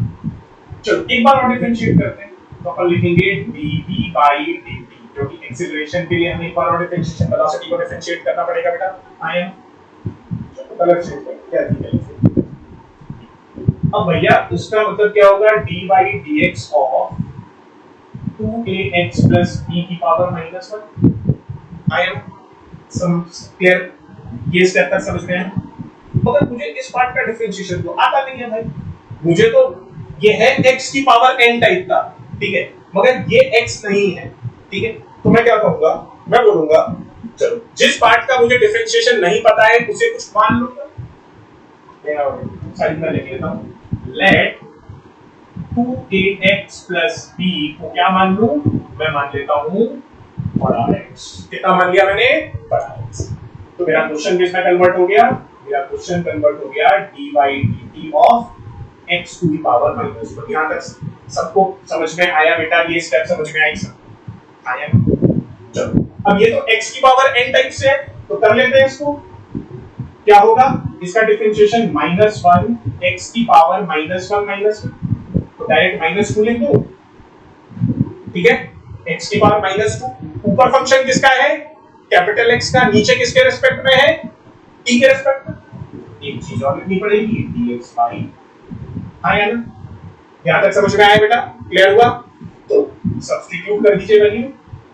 चलो एक बार और डिफरेंशिएट करते हैं, तो अपन लिखेंगे dv बाई dt, जो कि एक्सीलरेशन के लिए हमें एक बार और डिफरेंशिएशन, वेलोसिटी को डिफरेंशिएट करना पड़ेगा बेटा। आया, चलो कलर चेंज कर क्या दिया है। अब भैया उसका मतलब क्या होगा, d by dx of 2ax plus b की पावर -1। आया, सम क्लियर, ये स्टेप तक समझ में आया। मगर मुझे इस पार्ट का डिफरेंशिएशन तो आता नहीं है भाई, मुझे तो ये है x की पावर n टाइप का, ठीक है, मगर ये x नहीं है। ठीक है, तो मैं क्या कहूंगा, मैं बोलूंगा चलो जिस पार्ट का मुझे डिफरेंशिएशन नहीं पता है उसे कुछ मान लूंगा। साइड में लिख लेता हूं, लेट 2ax प्लस b को क्या मान लूं, मैं मान लेता हूं बड़ा x। कितना मान लिया मैंने, बड़ा x। तो मेरा क्वेश्चन किसमें कन्वर्ट हो गया, मेरा क्वेश्चन कन्वर्ट हो गया d by dt of x to the power -1। यहां तक सबको समझ में आया बेटा, ये स्टेप समझ में आई सब आया। चलो अब ये तो x की पावर n टाइप से है, तो कर लेते हैं इसको। क्या होगा, इसका डिफरेंशिएशन -1 x की पावर -1, तो डायरेक्ट -2 लिख दो। ठीक है, x की पावर -2, ऊपर फंक्शन किसका है, कैपिटल X का, नीचे किसके रिस्पेक्ट में है, t के रिस्पेक्ट में। एक चीज और लिखनी पड़ेगी, dx बाई, आया ना। यहां तक समझ में आया बेटा, क्लियर हुआ। तो सब्स्टिट्यूट कर दीजिए वैल्यू,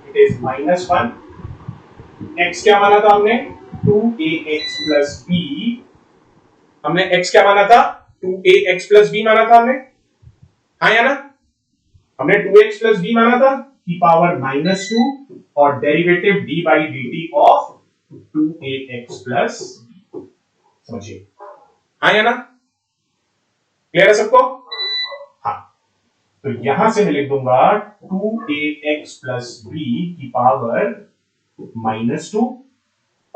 इट इज -1 x क्या माना था हमने 2ax प्लस b, हमने x क्या माना था 2ax प्लस b माना था हमने, हाँ या ना, हमने 2x प्लस b माना था की पावर -2 और derivative d by dt of 2ax plus b, समझिए हाँ या ना, क्लियर है सबको, हाँ, तो यहां से मैं लिख दूंगा 2ax प्लस b की पावर -2,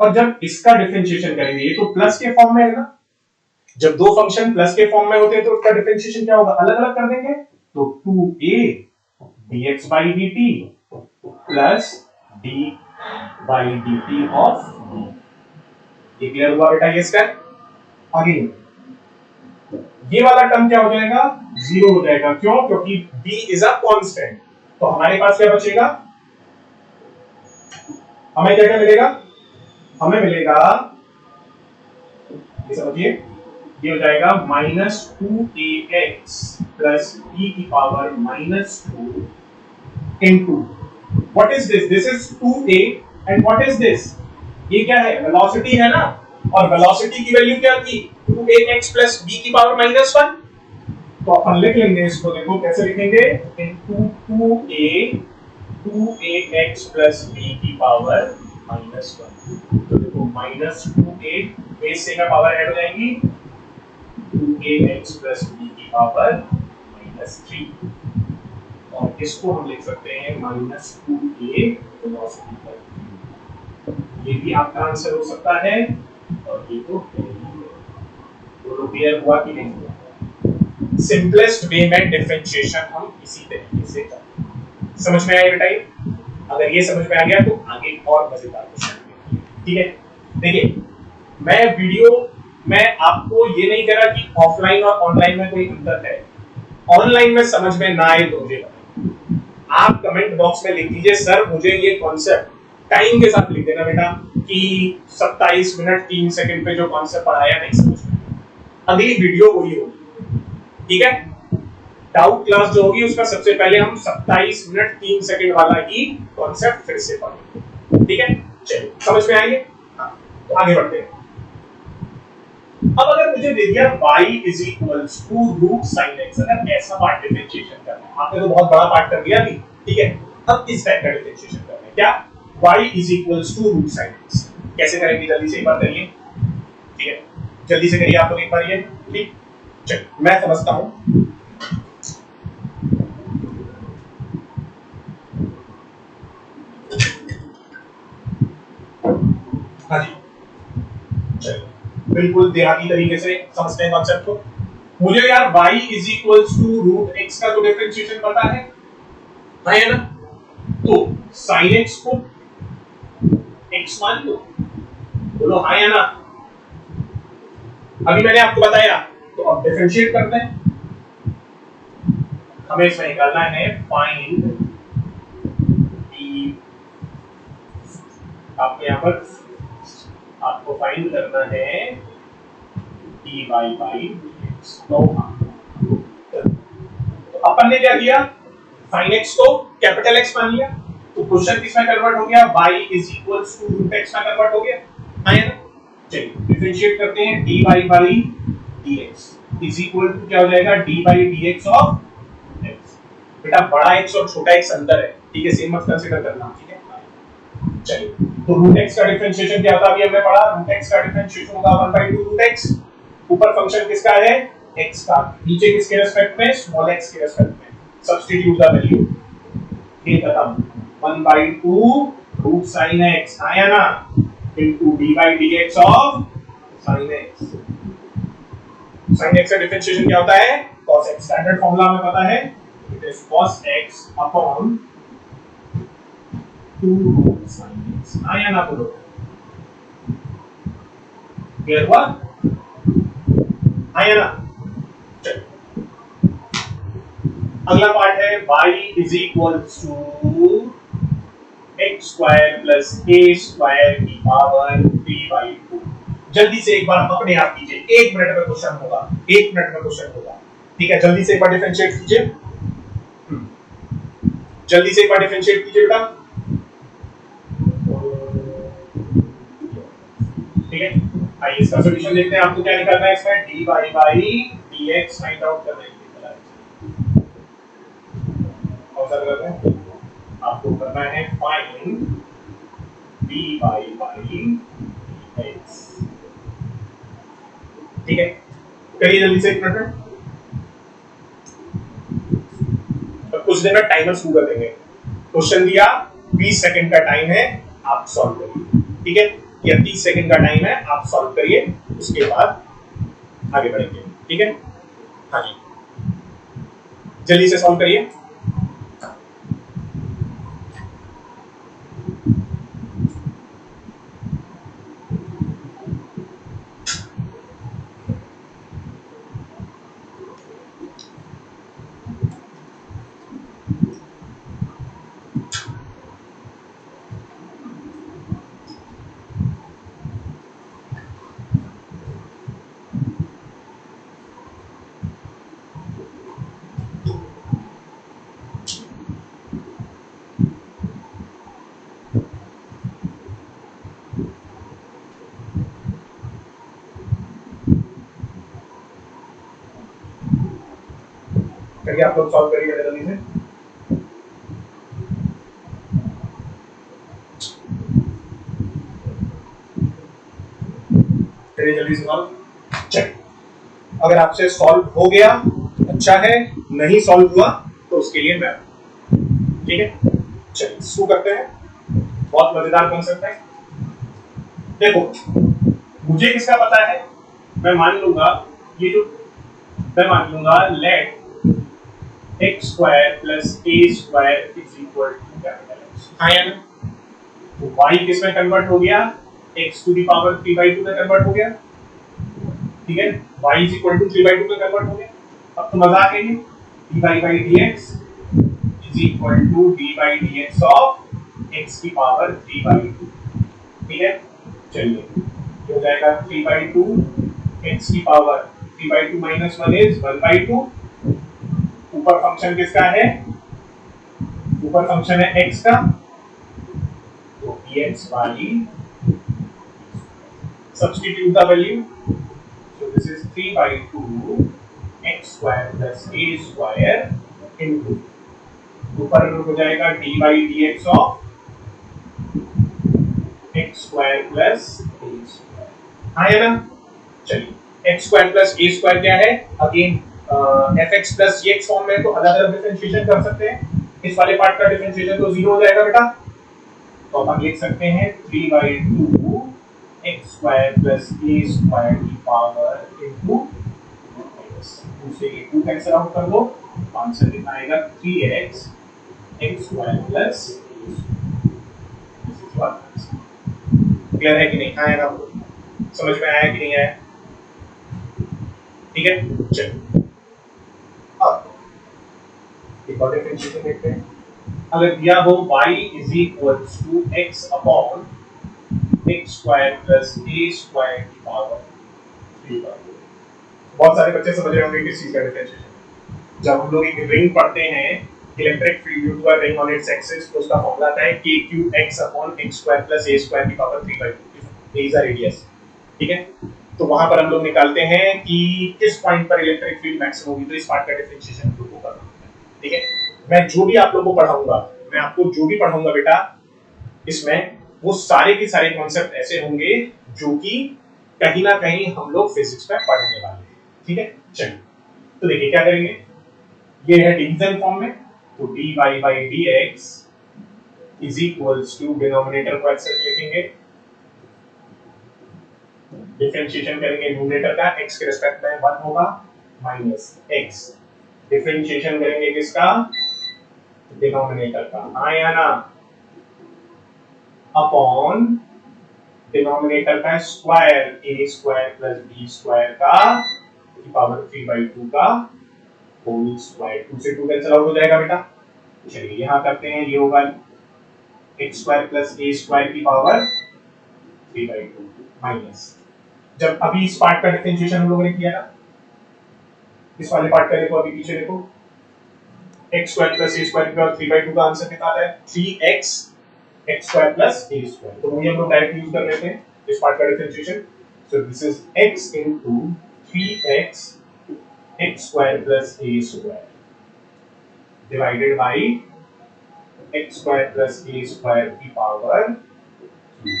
और जब इसका डिफरेंशिएशन करेंगे, ये तो प्लस के फॉर्म में है ना, जब दो फंक्शन प्लस के फॉर्म में होते हैं तो उसका डिफरेंशिएशन क्या होगा, अलग अलग कर देंगे, तो 2a dx by dt plus d by dt of b, ये क्लियर हुआ बेटा, ये स्टेप। आगे ये वाला टर्म क्या हो जाएगा, जीरो हो जाएगा, क्यों, क्योंकि b इज अ कांस्टेंट, तो हमारे पास क्या बचेगा, हमें क्या क्या मिलेगा, हमें मिलेगा, ये समझिए, ये हो जाएगा -2ax प्लस b की power -2 into, what is this, this is 2a and what is this, ये क्या है, वेलोसिटी है ना, और वेलोसिटी की वैल्यू क्या थी 2ax प्लस b की पावर -1, तो अपन लिख लेंगे इसको, देखो कैसे लिखेंगे, इनटू 2ax प्लस b की पावर -1, तो देखो -2a बेस से का पावर ऐड हो जाएंगी 2ax प्लस b की पावर -3, और इसको हम लिख सकते हैं -2a वेलोसिटी पर, ये भी आपका आंसर हो सकता है, और ये तो दोनों क्लियर हुआ कि नहीं हुआ। सिंपलेस्ट वे में डिफरेंशिएशन हम इसी तरीके से करते हैं, समझ में आया बेटा, ये अगर ये समझ में आ गया तो आगे और मजेदार क्वेश्चन, ठीक है। देखिए मैं वीडियो में आपको ये नहीं कह रहा कि ऑफलाइन और ऑनलाइन में कोई अंतर है, ऑनलाइन में समझ में ना आए तो मुझे बताइए, आप कमेंट बॉक्स में लिख दीजिए सर मुझे ये कॉन्सेप्ट, टाइम के साथ लिख देना बेटा कि 27 मिनट 3 सेकंड पे जो कॉन्सेप्ट पढ़ाया नहीं समझ में, अगली वीडियो वही होगी, ठीक है, डाउट क्लास जो होगी उसका सबसे पहले हम 27 मिनट 3 सेकंड वाला ही कॉन्सेप्ट फिर से पढ़ेंगे, ठीक है, चलिए समझ में आएंगे, तो आगे बढ़ते हैं। अब अगर मुझे दे दिया y is equals to root sine x, अगर ऐसा पार्ट डिफरेंशिएशन करना है, आपने तो बहुत बड़ा पार्ट कर दिया अभी, ठीक है, अब इस टाइप का डिफरेंशिएशन करना है, क्या y is equals to root sine x, कैसे करेंगे जल्दी से एक बार करिए, ठीक है, जल्दी से करिए आप लोग एक बार ये, ठीक, चलिए मैं समझता हूं, हाँ जी, चलिए बिल्कुल देहाती तरीके से समझते हैं कॉन्सेप्ट को। मुझे यार y is equals to root x का तो डिफरेंशिएशन पता है ना, तो sin x को x मान लो, बोलो हाँ या ना, अभी मैंने आपको बताया, तो अब डिफरेंशिएट करते हैं, हमें इसमें निकालना है फाइंड d, आपके यहाँ पर आपको फाइंड करना है dy बाई dx, तो अपन ने क्या किया, sin x को कैपिटल X मान लिया, तो क्वेश्चन किसमें कन्वर्ट हो गया, y is equals to root x में कन्वर्ट हो गया, है ना, चलिए डिफरेंशिएट करते हैं dy by dx is equal to क्या हो जाएगा, d by dx of x, बेटा बड़ा x और छोटा x अंदर है, ठीक है, सेम मत कंसीडर करना, ठीक है, चलिए तो रूट x का डिफरेंशिएशन क्या था, अभी हमने पढ़ा, रूट x का डिफरेंशिएशन होगा 1/2 रूट x, ऊपर फंक्शन किसका है x का, नीचे किसके रिस्पेक्ट में, स्मॉल x के रिस्पेक्ट में, सब्स्टिट्यूट द वैल्यू, ये खत्म, 1/2 रूट साइन x आया ना, into d by dx of sin x, sin x का डिफरेंशिएशन क्या होता है, cos x, स्टैंडर्ड फार्मूला हमें पता है, it is cos x upon 2 root sin x, आया ना, बोलो क्लियर हुआ, आया ना, अगला पार्ट है y is equal to x square plus a square की पावर 3/2, जल्दी से एक बार अपने आप कीजिए, 1 मिनट में क्वेश्चन होगा, 1 मिनट में क्वेश्चन होगा, ठीक है, जल्दी से एक बार डिफरेंशिएट कीजिए, जल्दी से एक बार डिफरेंशिएट कीजिए बेटा, आइए इसका सॉल्यूशन देखते हैं। आपको क्या निकालना है इसमें, dy by dx find out करना है। कौन सा करना है, आपको करना है फाइंड dy बाई dx। ठीक है, करिए जल्दी से, 1 मिनट में। तो कुछ देर में टाइमर शुरू कर देंगे। क्वेश्चन दिया, 20 सेकंड का टाइम है, आप सॉल्व करिए। ठीक है, या 30 सेकंड का टाइम है, आप सॉल्व करिए, उसके बाद आगे बढ़ेंगे। ठीक है, हाँ जी, जल्दी से सॉल्व करिए। करिए, आप लोग सॉल्व करिए जल्दी से। करिए जल्दी से सॉल्व। चलिए, अगर आपसे सॉल्व हो गया अच्छा है, नहीं सॉल्व हुआ तो उसके लिए मैं, ठीक है, चलिए शुरू करते हैं। बहुत मजेदार कॉन्सेप्ट है। देखो, मुझे किसका पता है, मैं मान लूंगा ये जो, मैं मान लूंगा let x square plus A square is equal to capital x. हाँ या ना, तो y किस में कन्वर्ट हो गया, x टू द पावर 3/2 में कन्वर्ट हो गया। ठीक है, y इज इक्वल टू 3/2 में कन्वर्ट हो गया। अब तो मजा आ गई, dy by dx is equal to d by dx of x की पावर 3/2। ठीक है, चलिए हो जाएगा 3/2, x की पावर 3/2 माइनस 1 इज 1/2। ऊपर फंक्शन किसका है, ऊपर फंक्शन है x का, तो dx by, substitute the value, so this is 3/2 x square plus a square into, ऊपर हो जाएगा d by dx of x square plus a square। हाँ है ना, चलिए x square plus a square क्या है, again fx plus gx form में, तो अलग अलग डिफरेंशिएशन कर सकते हैं। इस वाले पार्ट का डिफरेंशिएशन तो 0 हो जाएगा बेटा, तो अपन लिख सकते हैं 3/2 x square plus a square की पावर इनटू, दूसरे के 2 कैंसिल आउट कर दो, आंसर कितना आएगा 3x x square plus clear है कि नहीं, आया ना, समझ में आया कि नहीं आया। ठीक है, चलिए अब एक और डिफरेंशिएशन देखते हैं। अगर दिया हो y is equals to x upon x square plus a square की पावर 3/2। बहुत सारे बच्चे समझ रहे होंगे किस चीज का डिफरेंशिएशन। जब हम लोग एक रिंग पढ़ते हैं, electric field due to a ring on its axis, तो उसका फॉर्मूला आता है kqx upon x square plus a square की power 3/2। A is a radius. ठीक है, तो वहां पर हम लोग निकालते हैं कि किस पॉइंट पर इलेक्ट्रिक फील्ड मैक्सिमम होगी, तो इस पार्ट का डिफरेंशिएशन हम लोग को करना होता है। ठीक है, मैं जो भी आप लोगों को पढ़ाऊंगा, मैं आपको जो भी पढ़ाऊंगा बेटा, इसमें वो सारे के सारे कॉन्सेप्ट ऐसे होंगे जो कि कहीं ना कहीं हम लोग फिजिक्स में पढ़ने वाले हैं। ठीक है, चलिए तो देखिए क्या करेंगे, ये है डिवीजन फॉर्म में, तो dy by dx is equals to, denominator को एक्सेस लिखेंगे, डिफरेंशिएशन करेंगे न्यूमरेटर का, x के रिस्पेक्ट में 1 होगा माइनस x, डिफरेंशिएशन करेंगे किसका, डिनोमिनेटर का, हाँ या ना, अपॉन डिनोमिनेटर का square, a square plus b square का की पावर 3/2 का होल स्क्वायर। 2 से 2 कैंसिल आउट हो जाएगा बेटा। चलिए यहां करते हैं, ये होगा x square plus a square की पावर 3/2 माइनस, जब अभी इस पार्ट का डिफरेंशिएशन हम लोगों ने किया ना, इस वाले पार्ट का देखो, अभी पीछे देखो, x square plus a square की पावर 3/2 का आंसर कितना आता है 3x x square plus a square. तो वही हम लोग डायरेक्ट यूज कर लेते हैं इस पार्ट का differentiation. So this is x into 3x x square plus a square divided by x square plus a square की पावर 2।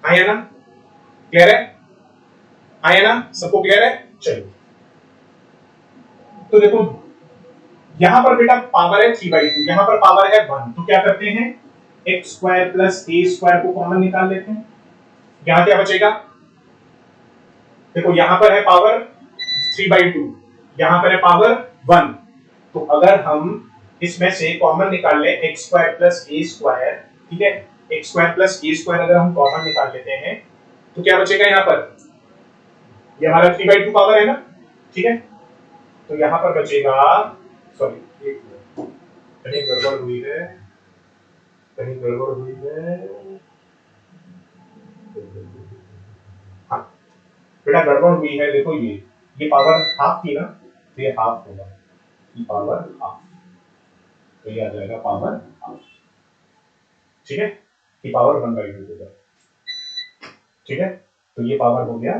आया ना? क्लियर है? आया ना? सबको क्लियर है? चलिए, तो देखो यहां पर बेटा पावर है 3/2, यहां पर पावर है 1, तो क्या करते हैं x square plus a square को कॉमन निकाल लेते हैं। यहां क्या बचेगा? देखो यहां पर है पावर 3/2, यहां पर है पावर 1, तो अगर हम इसमें से कॉमन निकाल ले x square plus a square, ठीक है, x square plus a square अगर हम कॉमन निकाल लेते हैं तो क्या बचेगा यहां पर? ये हमारा 3/2 पावर है ना, ठीक है, तो यहां पर बचेगा, सॉरी एक मिनट, कहीं गड़बड़ हुई है, कहीं गड़बड़ हुई है, हाँ बेटा गड़बड़ हुई है, देखो ये पावर हाफ थी ना, तो ये हाफ होगा, ये पावर हाफ, तो ये आ जाएगा पावर हाफ, ठीक है, ये पावर 1/2 होगा, ठीक है, तो ये पावर हो गया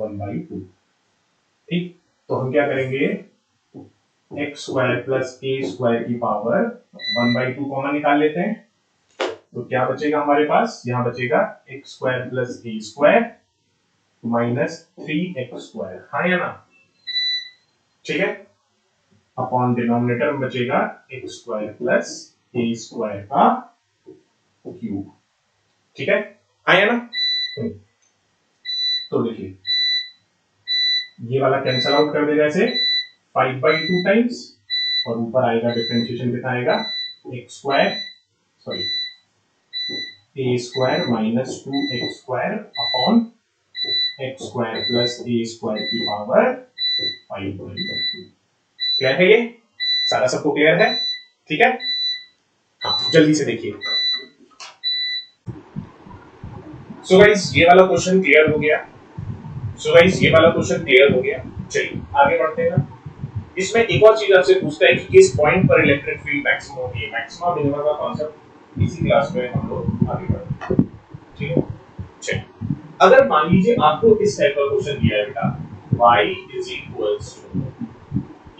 1/2, ठीक, तो हम क्या करेंगे एक्स स्क्वायर प्लस ए स्क्वायर की पावर 1/2 कॉमन निकाल लेते हैं, तो क्या बचेगा हमारे पास? यहां बचेगा एक्स स्क्वायर प्लस ए स्क्वायर माइनस 3x स्क्वायर, हाँ या ना, ठीक है, अपॉन डिनोमिनेटर में बचेगा एक्स स्क्वायर प्लस ए स्क्वायर का क्यूब, ठीक है, आया ना? तो देखिए ये वाला कैंसल आउट कर देगा ऐसे 5/2 टाइम्स, और ऊपर आएगा डिफरेंशिएशन कितना आएगा X square, sorry A square minus 2x square upon X square plus A square की पावर 5/2। क्लियर है? ये सारा सबको क्लियर है? ठीक है, हाँ जल्दी से देखिए। सो गाइस ये वाला क्वेश्चन क्लियर हो गया, सो गाइस ये वाला क्वेश्चन क्लियर हो गया। चलिए आगे बढ़ते हैं। इसमें एक और चीज आपसे पूछता है कि किस पॉइंट पर इलेक्ट्रिक फील्ड मैक्सिमम होगी है। मैक्सिमम मिनिमम का कॉन्सेप्ट इसी क्लास में हम लोग आगे बढ़ते हैं, ठीक है। चलिए अगर मान लीजिए आपको इस टाइप का क्वेश्चन दिया है बेटा y is equals to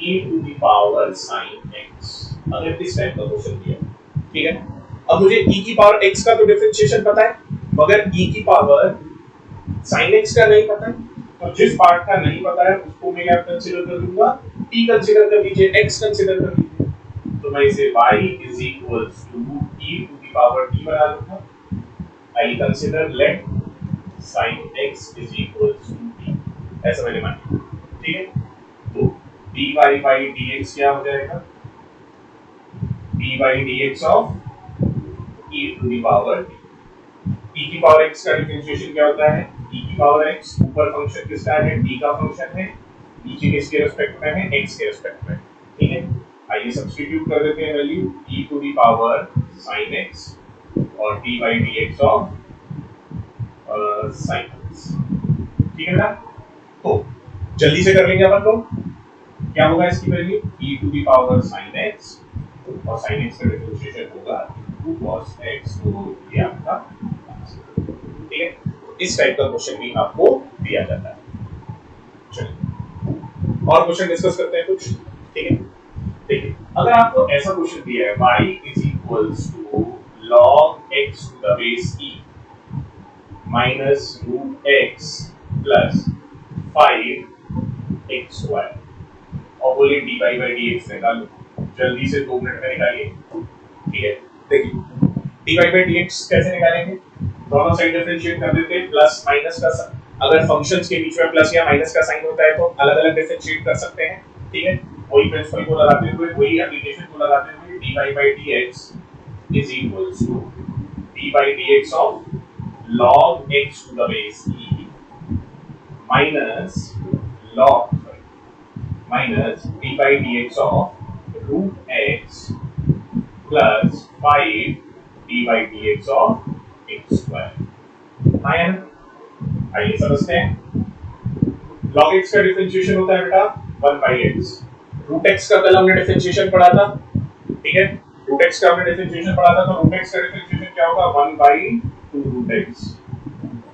e to the power sin x, अगर इस टाइप का क्वेश्चन दिया है, ठीक है। अब मुझे e की पावर x का तो डिफरेंशिएशन पता है, मगर e की पावर sin x का नहीं पता है, तो जिस पार्ट का नहीं पता है उसको मैं क्या कंसीडर कर लूंगा, t कंसीडर कर लीजिए, x कंसीडर कर लीजिए, तो मैं इसे y is equals to e to the power t बना लूंगा। I consider let sin x is equals to t, ऐसा मैंने मान लिया, ठीक है। तो dy by dx क्या हो जाएगा, d by dx of e to the power t। e की पावर x का डिफरेंशिएशन क्या होता है, e की पावर x, ऊपर फंक्शन किसका है, t का फंक्शन है, नीचे किसके रिस्पेक्ट में है, x के रिस्पेक्ट में, ठीक है। आइए सब्स्टिट्यूट कर देते हैं value e to the power sin x और d by dx of sin x, ठीक है ना। तो जल्दी से कर लेंगे अपन लोग, क्या होगा इसकी value e to the power sin x और sin x का डिफरेंशिएशन होगा 2 cos x, तो ये आपका, ठीक है। इस टाइप का क्वेश्चन भी आपको दिया जाता है। चलिए और क्वेश्चन डिस्कस करते हैं कुछ, ठीक है। देखिए अगर आपको ऐसा क्वेश्चन दिया है y is equals to log x to the base e minus root x plus 5x square, और बोलिए dy by dx निकालो, जल्दी से 2 मिनट में निकालिए, ठीक है। देखिए dy by dx कैसे निकालेंगे, दोनों साइड डिफरेंशिएट कर देते हैं, प्लस माइनस का अगर फंक्शंस के बीच में प्लस या माइनस का साइन होता है तो अलग-अलग डिफरेंशिएट कर सकते हैं, ठीक है। वही प्रिंसिपल को लगाते हुए, वही एप्लीकेशन को लगाते हुए dy by dx is equals to d by dx of log x to the base e minus log minus d by dx of root x plus 5 d by dx of x square। आइए समझते हैं। log x का differentiation होता है बेटा 1 by x, root x का कल हमने डिफरेंशिएशन पढ़ा था, ठीक है। रूट x का हमने डिफरेंशिएशन पढ़ा था, तो रूट x का डिफरेंशिएशन क्या होगा 1 by 2 रूट x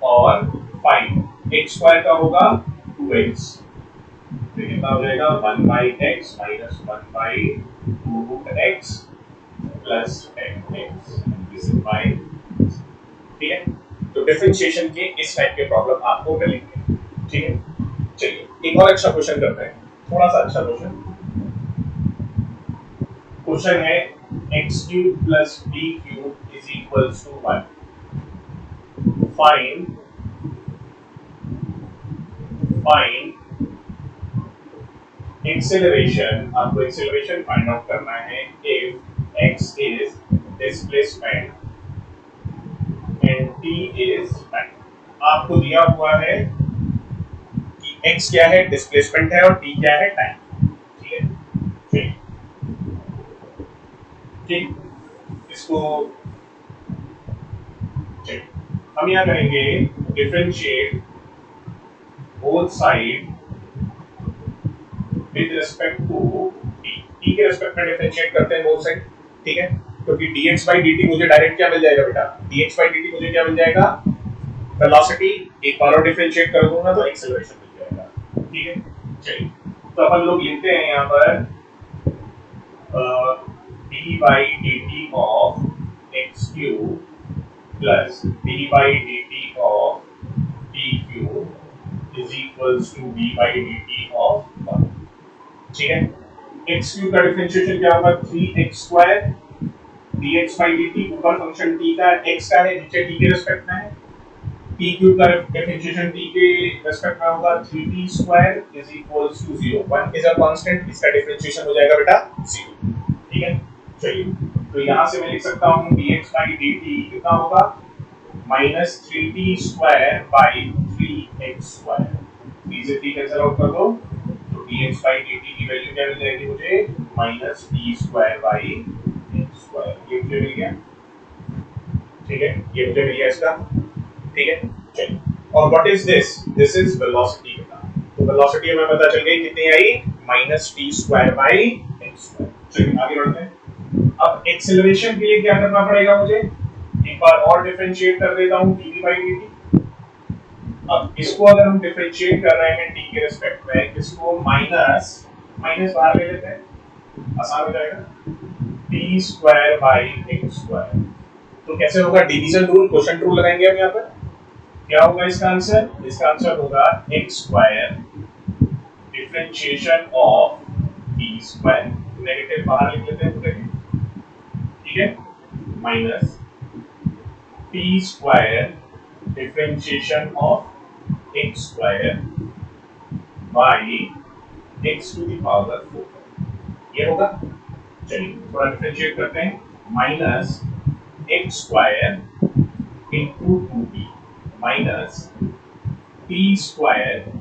और 5 एक्स स्क्वायर का होगा 2x, तो कितना हो जाएगा 1/x minus 1/2 root x plus x, this is my, ठीक है। तो डिफरेंशिएशन के इस टाइप के प्रॉब्लम आपको मिलेंगे, ठीक है। चलिए एक और अच्छा क्वेश्चन करते हैं, थोड़ा सा अच्छा क्वेश्चन। क्वेश्चन है x cube plus b cube is equals to 1, find acceleration, आपको एक्सेलरेशन फाइंड आउट करना है if x is displacement and t is time. आपको दिया हुआ है कि x क्या है, डिस्प्लेसमेंट है, और t क्या है, टाइम, ठीक है। चलिए ठीक, इसको चलिए हम यहाँ करेंगे differentiate both side with respect to t के रिस्पेक्ट में डिफरेंशिएट करते हैं बोथ साइड, ठीक है। क्योंकि dx by dt मुझे डायरेक्ट क्या मिल जाएगा बेटा, dx by dt मुझे क्या मिल जाएगा, वेलोसिटी, एक बार और डिफरेंशिएट कर दूंगा तो एक्सेलरेशन मिल जाएगा, ठीक है। चलिए तो अपन लोग लिखते हैं यहाँ पर d by dt of x cube plus d by dt of t cube is equals to d by dt of 1, ठीक है। x क्यूब का डिफरेंशिएशन क्या होगा, 3x square dx by dt, ऊपर फंक्शन t का x का है, नीचे t के रिस्पेक्ट में है, t क्यूब का डिफरेंशिएशन t के रिस्पेक्ट में होगा 3t square is equals to 0, 1 is a constant, इसका डिफरेंशिएशन हो जाएगा बेटा 0, ठीक है। चलिए तो यहां से मैं लिख सकता हूं dx by dt कितना होगा, -3t square by 3x square, 3 से 3 कैंसिल आउट कर दो, तो dx by dt की वैल्यू क्या मिल जाएगी मुझे, -t square by x square, ये मुझे मिल गया, ठीक है, ये मुझे मिल गया इसका, ठीक है। चलिए और what is this, this is velocity बेटा, तो वेलोसिटी हमें पता चल गई कितनी आई, -t square by x square. चलिए आगे बढ़ते हैं। अब एक्सेलरेशन के लिए क्या करना पड़ेगा मुझे, एक बार और डिफरेंशिएट कर देता हूं dv by dt। अब इसको अगर हम डिफरेंशिएट कर रहे हैं t के रिस्पेक्ट में, इसको माइनस माइनस बाहर ले लेते हैं, आसान हो जाएगा, t square by x square. तो कैसे होगा, डिवीजन रूल, क्वोशिएंट रूल लगाएंगे हम यहाँ पर, क्या होगा इसका आंसर, इसका आंसर होगा x square differentiation of t square, negative बाहर लिख लेते हैं पूरे, ठीक है, minus t square differentiation of x square by x to the power 4, ये होगा। चलिए थोड़ा डिफरेंशिएट करते हैं, minus x square into 2t minus t square,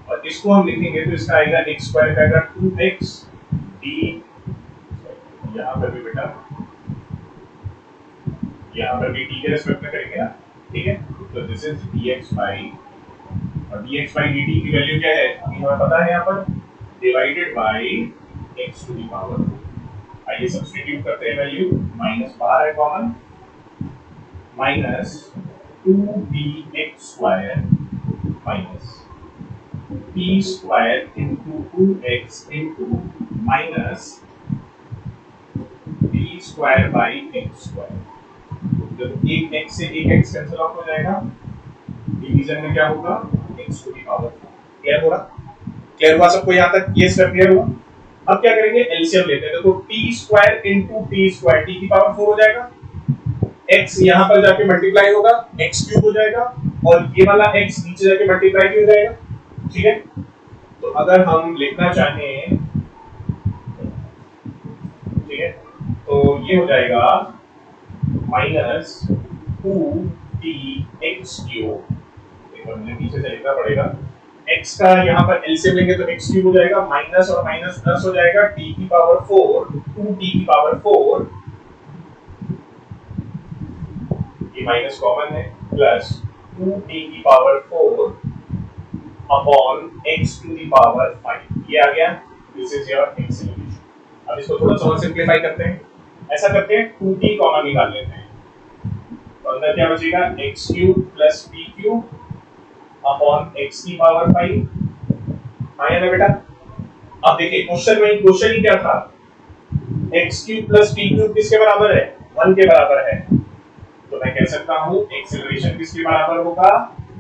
और इसको हम लिखेंगे तो इसका आएगा x स्क्वायर का आएगा 2x डी, यहाँ पर भी बेटा, यहाँ पर भी t के रिस्पेक्ट में करेंगे ना, ठीक है। तो दिस इज dx by, और dx by dt की वैल्यू क्या है, अभी हमें पता है यहाँ पर, divided by x to the power 4। आइए सब्स्टिट्यूट करते हैं वैल्यू, माइनस बाहर है common, minus 2dx square minus t square into 2x into minus t square by x square. जब एक x से एक x कैंसिल आउट हो जाएगा, डिवीजन में क्या होगा, x to the power 4। Clear हो रहा, क्लियर हुआ सबको यहाँ तक, ये स्टेप क्लियर हुआ। अब क्या करेंगे, एलसीएम लेते हैं, देखो t square into t square, t की पावर 4 हो जाएगा, x यहाँ पर जाके मल्टीप्लाई होगा, x क्यूब हो जाएगा, और ये वाला x नीचे जाके मल्टीप्लाई भी हो जाएगा, ठीक है। तो अगर हम लिखना चाहें, ठीक है, तो ये हो जाएगा माइनस 2t x क्यूब, मुझे पीछे से लिखना पड़ेगा, x का यहाँ पर एलसीएम लेंगे तो x क्यूब हो जाएगा, माइनस और माइनस प्लस हो जाएगा, t की पावर 4, 2t की पावर 4, ये माइनस कॉमन है, प्लस 2t की power 4 upon x to the power 5, ये आ गया, दिस इज योर एक्सेलरेशन। अब इसको थोड़ा सा और सिंपलीफाई करते हैं, ऐसा करते हैं 2t कॉमन निकाल लेते हैं, तो अंदर क्या बचेगा, x cube plus p cube upon x की पावर 5। हाँ या ना बेटा? अब देखिए क्वेश्चन ही क्या था, x cube plus T cube किसके बराबर है? 1 के बराबर है। तो मैं कह सकता हूं एक्सीलरेशन किसके बराबर होगा?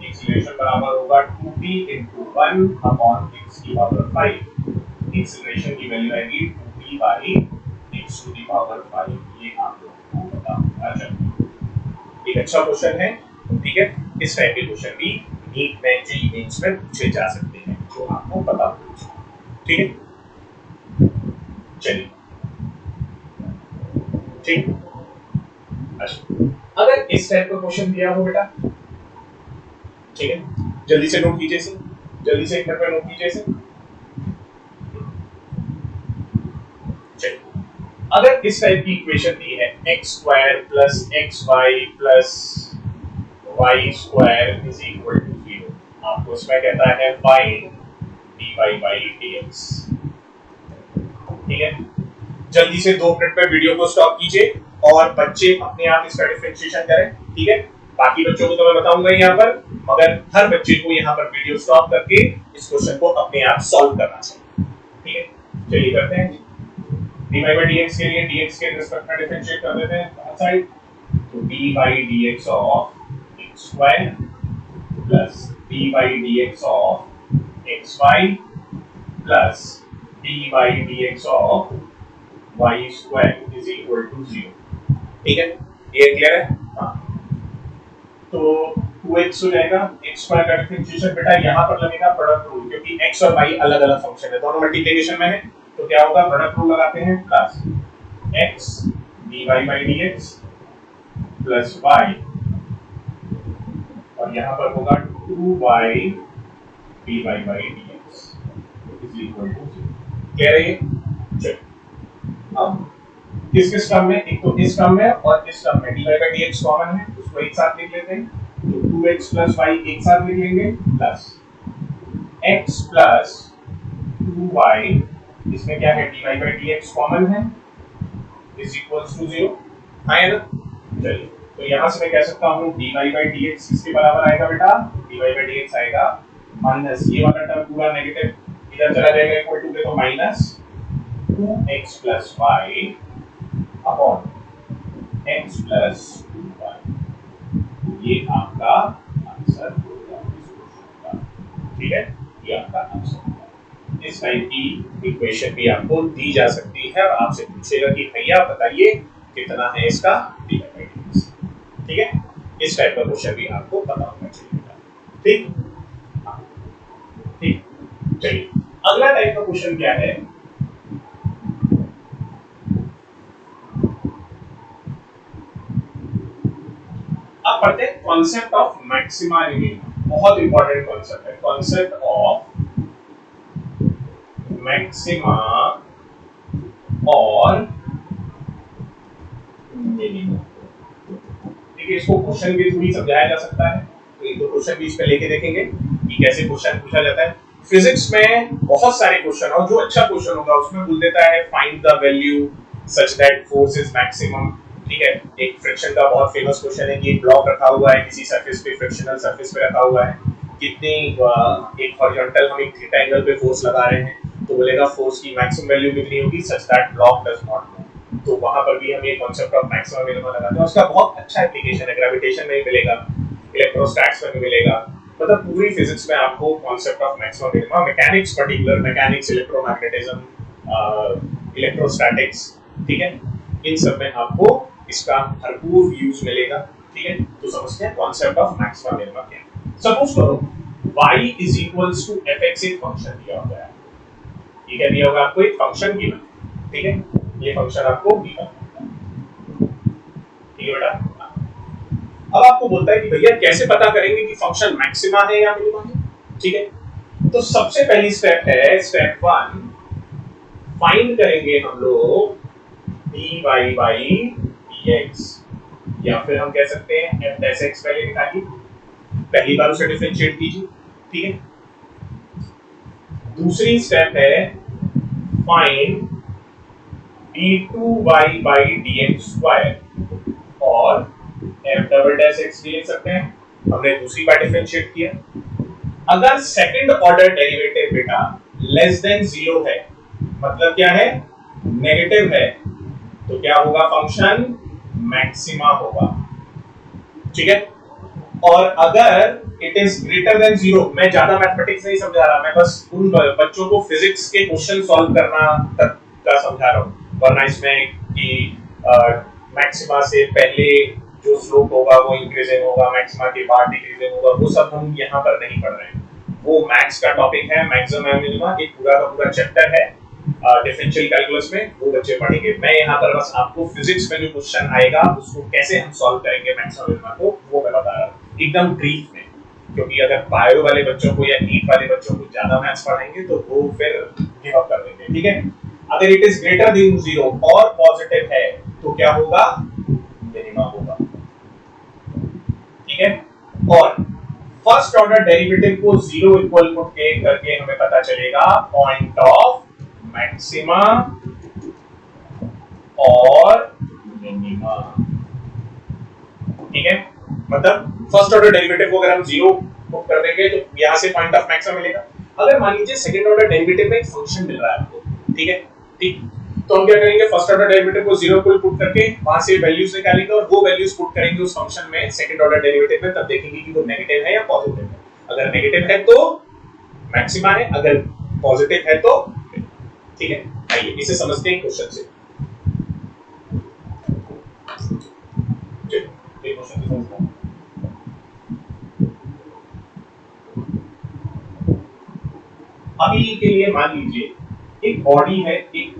एक्सीलरेशन बराबर होगा 2p into 1 अपॉन x की पावर 5। एक्सीलरेशन की वैल्यू आएगी 2p by x to the power 5। ये आप लोगों को पता होना चाहिए। एक अच्छा क्वेश्चन है, ठीक है? इस टाइप के क्वेश्चन भी नीट में, जेईई मेंस में पूछे जा सकते हैं, जो आपको पता होना चाहिए। ठीक है, चलिए, ठीक। अच्छा, अगर इस टाइप का क्वेश्चन दिया हो बेटा, ठीक है, जल्दी से नोट कीजिए इसे, जल्दी से एक मिनट में नोट कीजिए इसे। चलिए, अगर इस टाइप की इक्वेशन दी है x square plus x y plus y square is equal to 0, आपको इसमें कहता है find d Y by D x. ठीक है, जल्दी से 2 मिनट में वीडियो को स्टॉप कीजिए और बच्चे अपने आप इसका डिफरेंशिएशन करें। ठीक है, बाकी बच्चों को तो मैं बताऊंगा यहाँ पर, मगर हर बच्चे को यहाँ पर वीडियो स्टॉप करके इस क्वेश्चन को अपने आप सॉल्व करना चाहिए। ठीक है, चलिए करते हैं। dy by dx के लिए dx के रिस्पेक्ट में डिफरेंशिएट कर देते हैं बाहर साइड, तो dy by dx of x square plus dy by dx of xy plus dy by dx of y square is equal to 0। ठीक है, ये क्लियर है? हाँ, तो 2x हो जाएगा, x स्क्वायर का डिफरेंशिएशन बेटा यहाँ पर लगेगा प्रोडक्ट रूल, क्योंकि x और y अलग अलग फंक्शन है, दोनों मल्टीप्लिकेशन में है, तो क्या होगा? प्रोडक्ट रूल लगाते हैं, plus x dy by dx plus y, और यहाँ पर होगा 2y dy by dx is equal to 0। कह रही है? चलिए, अब किस किस टर्म में, एक तो इस टर्म में और इस टर्म में dy by dx कॉमन है, उसको एक साथ लिख लेते हैं, तो 2x प्लस y एक साथ लिख लेंगे, प्लस x प्लस 2y, इसमें क्या है? dy by dx कॉमन है, इज इक्वल्स टू 0। है ना? चलिए, तो यहाँ से मैं कह सकता हूँ dy by dx किसके बराबर आएगा बेटा? dy by dx आएगा माइनस, ये वाला टर्म पूरा नेगेटिव इधर चला जाएगा, इक्वल टू देखो minus 2x plus y upon x plus 2y। ये आपका आंसर होगा इस क्वेश्चन का। ठीक है, ये आपका आंसर होगा। इस टाइप की इक्वेशन भी आपको दी जा सकती है और आपसे पूछेगा कि भैया बताइए कितना है इसका dy by dx। ठीक है, इस टाइप का क्वेश्चन भी आपको पता होना चाहिए। ठीक, हाँ, ठीक। चलिए, अगला टाइप का क्वेश्चन क्या है? अब पढ़ते हैं कॉन्सेप्ट ऑफ मैक्सिमा मिनिमा। बहुत इंपॉर्टेंट कॉन्सेप्ट है, कॉन्सेप्ट ऑफ मैक्सिमा और मिनिमा। देखिए, इसको क्वेश्चन के थ्रू ही समझाया जा सकता है, तो एक दो क्वेश्चन भी इस पे लेके देखेंगे कि कैसे क्वेश्चन पूछा जाता है। फिजिक्स में बहुत सारे क्वेश्चन, और जो अच्छा क्वेश्चन होगा उसमें बोल देता है find the value such that force is maximum. ठीक है, एक फ्रिक्शन का बहुत फेमस क्वेश्चन है कि एक ब्लॉक रखा हुआ है किसी सरफेस पे, फ्रिक्शनल सरफेस पे रखा हुआ है, कितनी एक हॉरिजॉन्टल हम एक थीटा एंगल पे फोर्स लगा रहे हैं, तो बोलेगा फोर्स की मैक्सिमम वैल्यू कितनी होगी such that block does not move. तो वहां पर भी हम ये कांसेप्ट ऑफ मैक्सिमम मिनिमम लगाते हैं। उसका बहुत अच्छा एप्लीकेशन है, ग्रेविटेशन में भी मिलेगा, इलेक्ट्रोस्टैटिक्स में भी मिलेगा, मतलब पूरी फिजिक्स में आपको concept of maximum minimum, mechanics, particular mechanics, electromagnetism, electrostatics, ठीक है, इन सब में आपको इसका भरपूर यूज मिलेगा। ठीक है, तो समझते हैं कॉन्सेप्ट ऑफ मैक्सिमम मिनिमम क्या है। सपोज करो y is equals to fx एक फंक्शन दिया हुआ है, ये क्या दिया होगा आपको? एक फंक्शन गिवन, ठीक है, ये फंक्शन आपको गिवन, ठीक है बेटा। अब आपको बोलता है कि भैया कैसे पता करेंगे कि फंक्शन मैक्सिमा है या मिनिमा है? ठीक है, तो सबसे पहली स्टेप है स्टेप 1, फाइंड करेंगे हम लोग dy by dx, या फिर हम कह सकते हैं f dash x पहले निकालिए, पहली बार उसे डिफरेंशिएट कीजिए। ठीक है, दूसरी स्टेप है find d2y by dx square, और f डबल डैश x भी लिख सकते हैं, हमने दूसरी बार डिफरेंशिएट किया। अगर सेकंड ऑर्डर डेरिवेटिव बेटा लेस देन जीरो है, मतलब क्या है, नेगेटिव है, तो क्या होगा, फंक्शन मैक्सिमा होगा। ठीक है, और अगर it is greater than zero, मैं ज्यादा मैथमेटिक्स नहीं समझा रहा, मैं बस उन बच्चों को फिजिक्स के क्वेश्चन सॉल्व करना तक का समझा रहा हूँ, वरना इसमें कि मैक्सिमा से पहले जो स्लोप होगा वो इंक्रीजिंग होगा, मैक्सिमा के बाद डिक्रीजिंग होगा, वो सब हम यहाँ पर नहीं पढ़ रहे हैं। वो मैथ्स का टॉपिक है, मैक्सिमम एंड मिनिमा, एक पूरा का पूरा चैप्टर है डिफरेंशियल कैलकुलस में, वो बच्चे पढ़ेंगे। मैं यहाँ पर बस आपको फिजिक्स में जो क्वेश्चन आएगा उसको कैसे हम सॉल्व करेंगे मैक्सिमम मिनिमा को, वो मैं बता रहा हूँ एकदम ब्रीफ में, क्योंकि अगर बायो वाले बच्चों को या नीट वाले बच्चों को ज्यादा मैथ्स पढ़ाएंगे तो वो फिर गिव अप कर देंगे। ठीक है, अगर it is greater than zero और पॉजिटिव है तो क्या होगा, मिनिमा होगा। ठीक है, और फर्स्ट ऑर्डर डेरिवेटिव को जीरो इक्वल पुट करके हमें पता चलेगा पॉइंट ऑफ मैक्सिमा और मिनिमा। ठीक है, मतलब फर्स्ट ऑर्डर डेरिवेटिव को अगर हम जीरो पुट कर देंगे तो यहां से पॉइंट ऑफ मैक्सिमा मिलेगा। अगर मान लीजिए सेकंड ऑर्डर डेरिवेटिव में एक फंक्शन मिल रहा है आपको, ठीक है, ठीक, तो हम क्या करेंगे, फर्स्ट ऑर्डर डेरिवेटिव को जीरो पुट करके वहां से वैल्यूज निकालेंगे और वो वैल्यूज पुट करेंगे उस फंक्शन में सेकंड ऑर्डर डेरिवेटिव में, तब देखेंगे कि वो नेगेटिव है या पॉजिटिव है। अगर नेगेटिव है तो मैक्सिमा है, अगर पॉजिटिव है तो, ठीक है। आइए इसे समझते हैं क्वेश्चन से। क्वेश्चन से समझते हैं। अभी के लिए मान लीजिए एक बॉडी है, एक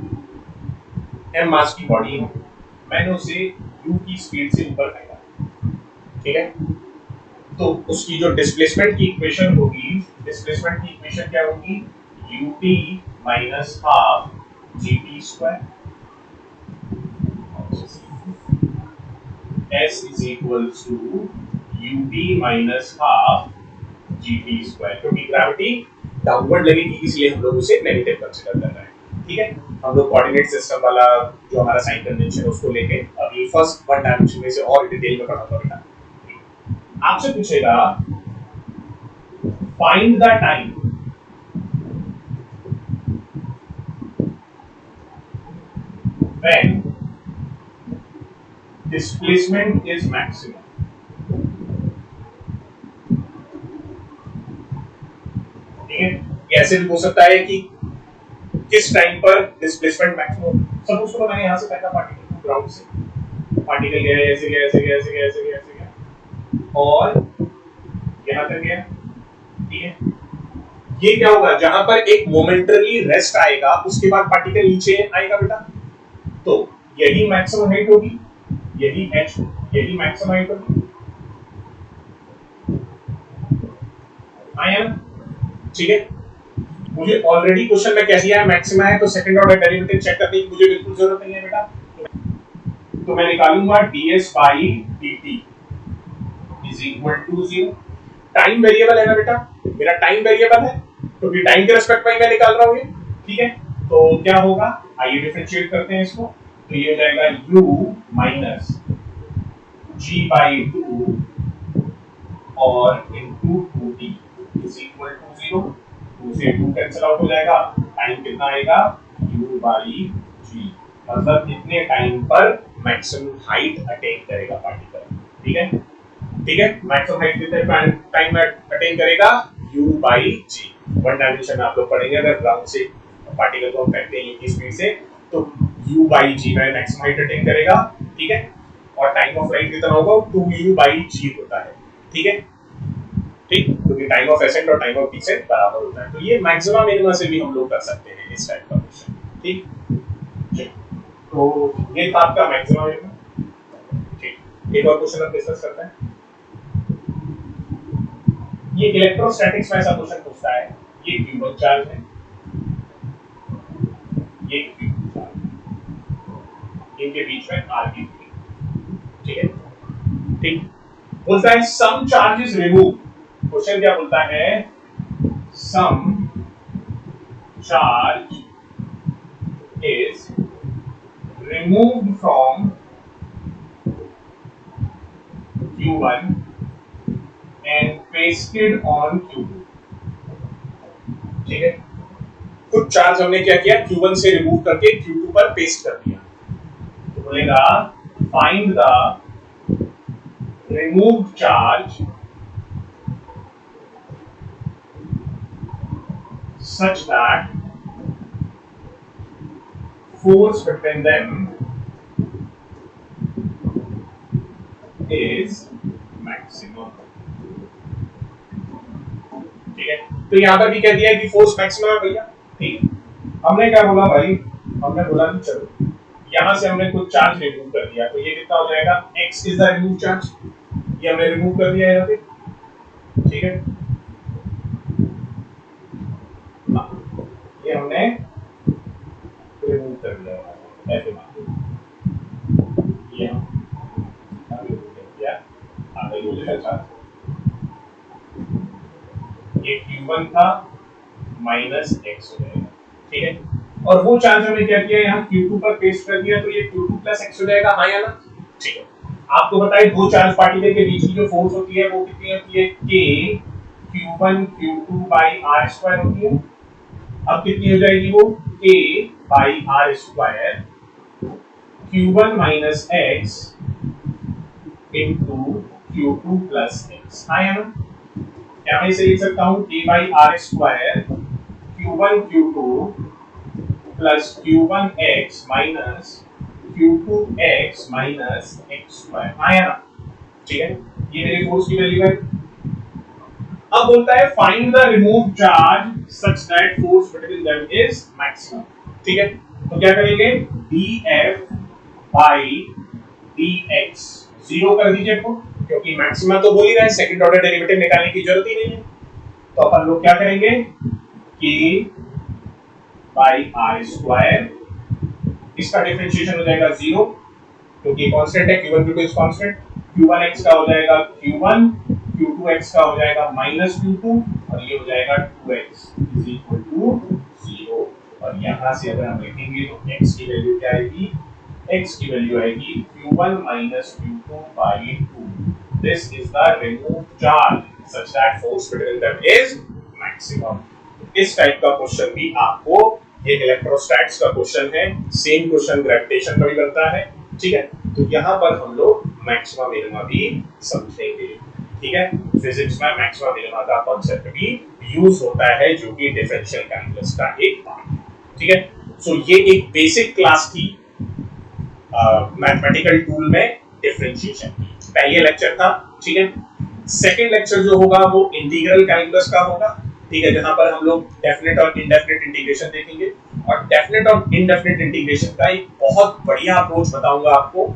m मास की बॉडी है, मैंने उसे u की स्पीड से ऊपर फेंका, ठीक है, तो उसकी जो डिस्प्लेसमेंट की इक्वेशन होगी, डिस्प्लेसमेंट की इक्वेशन क्या होगी, ut minus half gt square s is equals to ut minus half gt square, क्योंकि ग्रेविटी डाउनवर्ड लगेगी इसलिए हम लोग उसे नेगेटिव कंसीडर कर रहे हैं। ठीक है, हम लोग कोऑर्डिनेट सिस्टम वाला जो हमारा साइन कन्वेंशन है उसको लेके अभी फर्स्ट वन डायमेंशन में से और डिटेल में पढ़ाऊंगा बेटा। आपसे पूछेगा find the time when displacement is maximum. ठीक है, ऐसे भी हो सकता है कि किस टाइम पर डिस्प्लेसमेंट मैक्सिमम, सपोज करो मैंने यहां से फेंका पार्टिकल को ग्राउंड से, पार्टिकल गया ऐसे गया ऐसे गया ऐसे गया ऐसे गया ऐसे गया और यहां तक गया। ठीक है, ये क्या होगा, जहां पर एक मोमेंटरी रेस्ट आएगा उसके बाद पार्टिकल नीचे आएगा बेटा, तो यही मैक्सिमम हाइट होगी, यही h, यही मैक्सिमम हाइट होगी। आया, ठीक है, मुझे ऑलरेडी क्वेश्चन में कह दिया है मैक्सिमा है, तो सेकंड ऑर्डर डेरिवेटिव चेक करने की मुझे बिल्कुल जरूरत नहीं है बेटा, तो मैं निकालूंगा ds by dt is equal to 0। Time variable है ना बेटा, मेरा टाइम वेरिएबल है, क्योंकि तो टाइम के रेस्पेक्ट में मैं निकाल रहा हूं ये। ठीक है, तो क्या होगा, आइए डिफरेंशिएट करते हैं इसको, तो ये हो जाएगा u माइनस g by 2 और into 2t is equal to 0। 2 से 2 कैंसिल आउट हो जाएगा, टाइम कितना आएगा, u by g, मतलब कितने टाइम पर मैक्सिमम हाइट अटेन करेगा पार्टिकल। ठीक है, ठीक है, मैक्सिमम हाइट कितने टाइम में अटेन करेगा, u by g। One dimension में आप लोग पढ़ेंगे, अगर ग्राउंड से पार्टिकल को हम फेंकते हैं u की स्पीड से तो u by g में मैक्सिमम हाइट अटेन करेगा। ठीक है, और टाइम ऑफ फ्लाइट कितना होगा, 2u by g होता है। ठीक है, ठीक, क्योंकि टाइम ऑफ एसेंट और टाइम ऑफ डिसेंट बराबर होता है, तो ये मैक्सिमा मिनिमा से भी हम लोग कर सकते हैं इस टाइप का क्वेश्चन। ठीक, तो ये था आपका मैक्सिमा मिनिमा। ठीक, एक और क्वेश्चन अब डिस्कस करते हैं। ये इलेक्ट्रोस्टैटिक्स में ऐसा क्वेश्चन पूछता है, ये क्यूबल चार्ज है, ये क्यूबल चार्ज, इनके बीच में आर की दूरी। ठीक है, ठीक, बोलता है some charge is remove. Question क्या बोलता है, some charge is removed from Q1 and pasted on Q2। ठीक है। कुछ चार्ज हमने क्या किया, Q1 से रिमूव करके Q2 पर पेस्ट कर दिया, तो बोलेगा find the removed charge such that force between them is maximum। ठीक है, तो यहां पर भी कह दिया कि फोर्स मैक्सिमम है भैया। ठीक है, हमने क्या बोला भाई, हमने बोला कि चलो यहां से हमने कुछ चार्ज रिमूव कर दिया, तो ये कितना हो जाएगा, x is the remove charge, ये हमने रिमूव कर दिया यहाँ पे। ठीक है, ये हमने रिमूव कर दिया ऐसे ये हम किया आगे हो जाएगा, ये Q1 था माइनस x हो जाएगा। ठीक है, और वो चार्ज हमने क्या किया, यहाँ Q2 पर पेस्ट कर दिया, तो ये Q2 प्लस x हो जाएगा, हाँ या ना। ठीक है, आपको बताइए दो चार्ज पार्टिकल के बीच की जो फोर्स होती है वो कितनी होती है, k Q1 Q2 by r square होती है। अब कितनी हो जाएगी वो, k by r square Q1 minus x into Q2 plus x, हाँ या ना। क्या मैं इसे लिख सकता हूँ, k by r square Q1 Q2 plus Q1x minus Q2x minus x square, आया ना। ठीक है, ये मेरी फोर्स की वैल्यू है। अब बोलता है find the remove charge such that force between them is maximum. ठीक है, तो क्या करेंगे, dF बाई dx जीरो कर दीजिए को, क्योंकि मैक्सिमम तो बोल ही रहा है, सेकंड ऑर्डर डेरिवेटिव निकालने की जरूरत ही नहीं है। तो अपन लोग क्या करेंगे, k बाई r स्क्वायर, इसका डिफरेंशिएशन हो जाएगा 0, क्योंकि कांस्टेंट है, Q1 Q2 is constant. Q1x का हो जाएगा Q1, Q2x का हो जाएगा माइनस Q2, और ये हो जाएगा 2x इज इक्वल टू 0। और यहां से अगर हम लिखेंगे तो x की वैल्यू क्या आएगी, x की वैल्यू आएगी Q1 minus Q2 by 2। This is the remove charge such that force between them is maximum. इस टाइप का क्वेश्चन भी आपको, ये इलेक्ट्रोस्टैटिक्स का क्वेश्चन है, सेम क्वेश्चन ग्रेविटेशन का भी बनता है। ठीक है, तो यहाँ पर हम लोग मैक्सिमा मिनिमा भी समझेंगे। ठीक है, फिजिक्स में मैक्सिमा मिनिमा का कॉन्सेप्ट भी यूज होता है, जो कि डिफरेंशियल कैलकुलस का एक पार्ट है। ठीक है, सो ये एक बेसिक क्लास थी मैथमेटिकल टूल में डिफरेंशिएशन की, पहले लेक्चर था। ठीक है, सेकंड लेक्चर जो होगा वो इंटीग्रल कैलकुलस का होगा। ठीक है, जहां पर हम लोग डेफिनेट और इनडेफिनेट इंटीग्रेशन देखेंगे, और डेफिनेट और इनडेफिनेट इंटीग्रेशन का एक बहुत बढ़िया अप्रोच बताऊंगा आपको,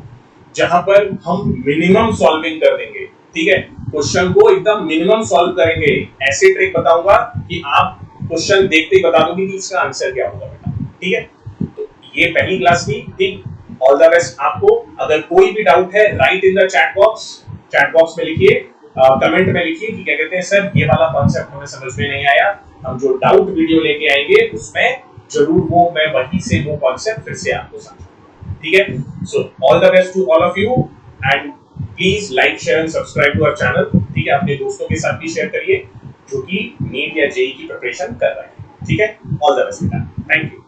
जहां पर हम मिनिमम सॉल्विंग कर देंगे। ठीक है, क्वेश्चन को एकदम मिनिमम सॉल्व करेंगे, ऐसे ट्रिक बताऊंगा कि आप क्वेश्चन देखते ही बता दोगे कि इसका आंसर क्या होगा बेटा। ठीक है, तो ये पहली क्लास थी। ठीक, ऑल द बेस्ट आपको। अगर कोई भी डाउट है, right in the chat box में लिखिए, कमेंट में लिखिए कि क्या कहते हैं सर ये वाला कॉन्सेप्ट हमें समझ में नहीं आया। हम जो डाउट वीडियो लेके आएंगे उसमें जरूर वो मैं वहीं से वो कॉन्सेप्ट फिर से आपको समझाऊंगा। ठीक है, so all the best to all of you, and please like share and subscribe to our channel. ठीक है, अपने दोस्तों के साथ भी शेयर करिए जो कि नीट या जेईई की प्रिपरेशन कर रहे हैं। ठीक है, ऑल द बेस्ट बेटा, थैंक यू।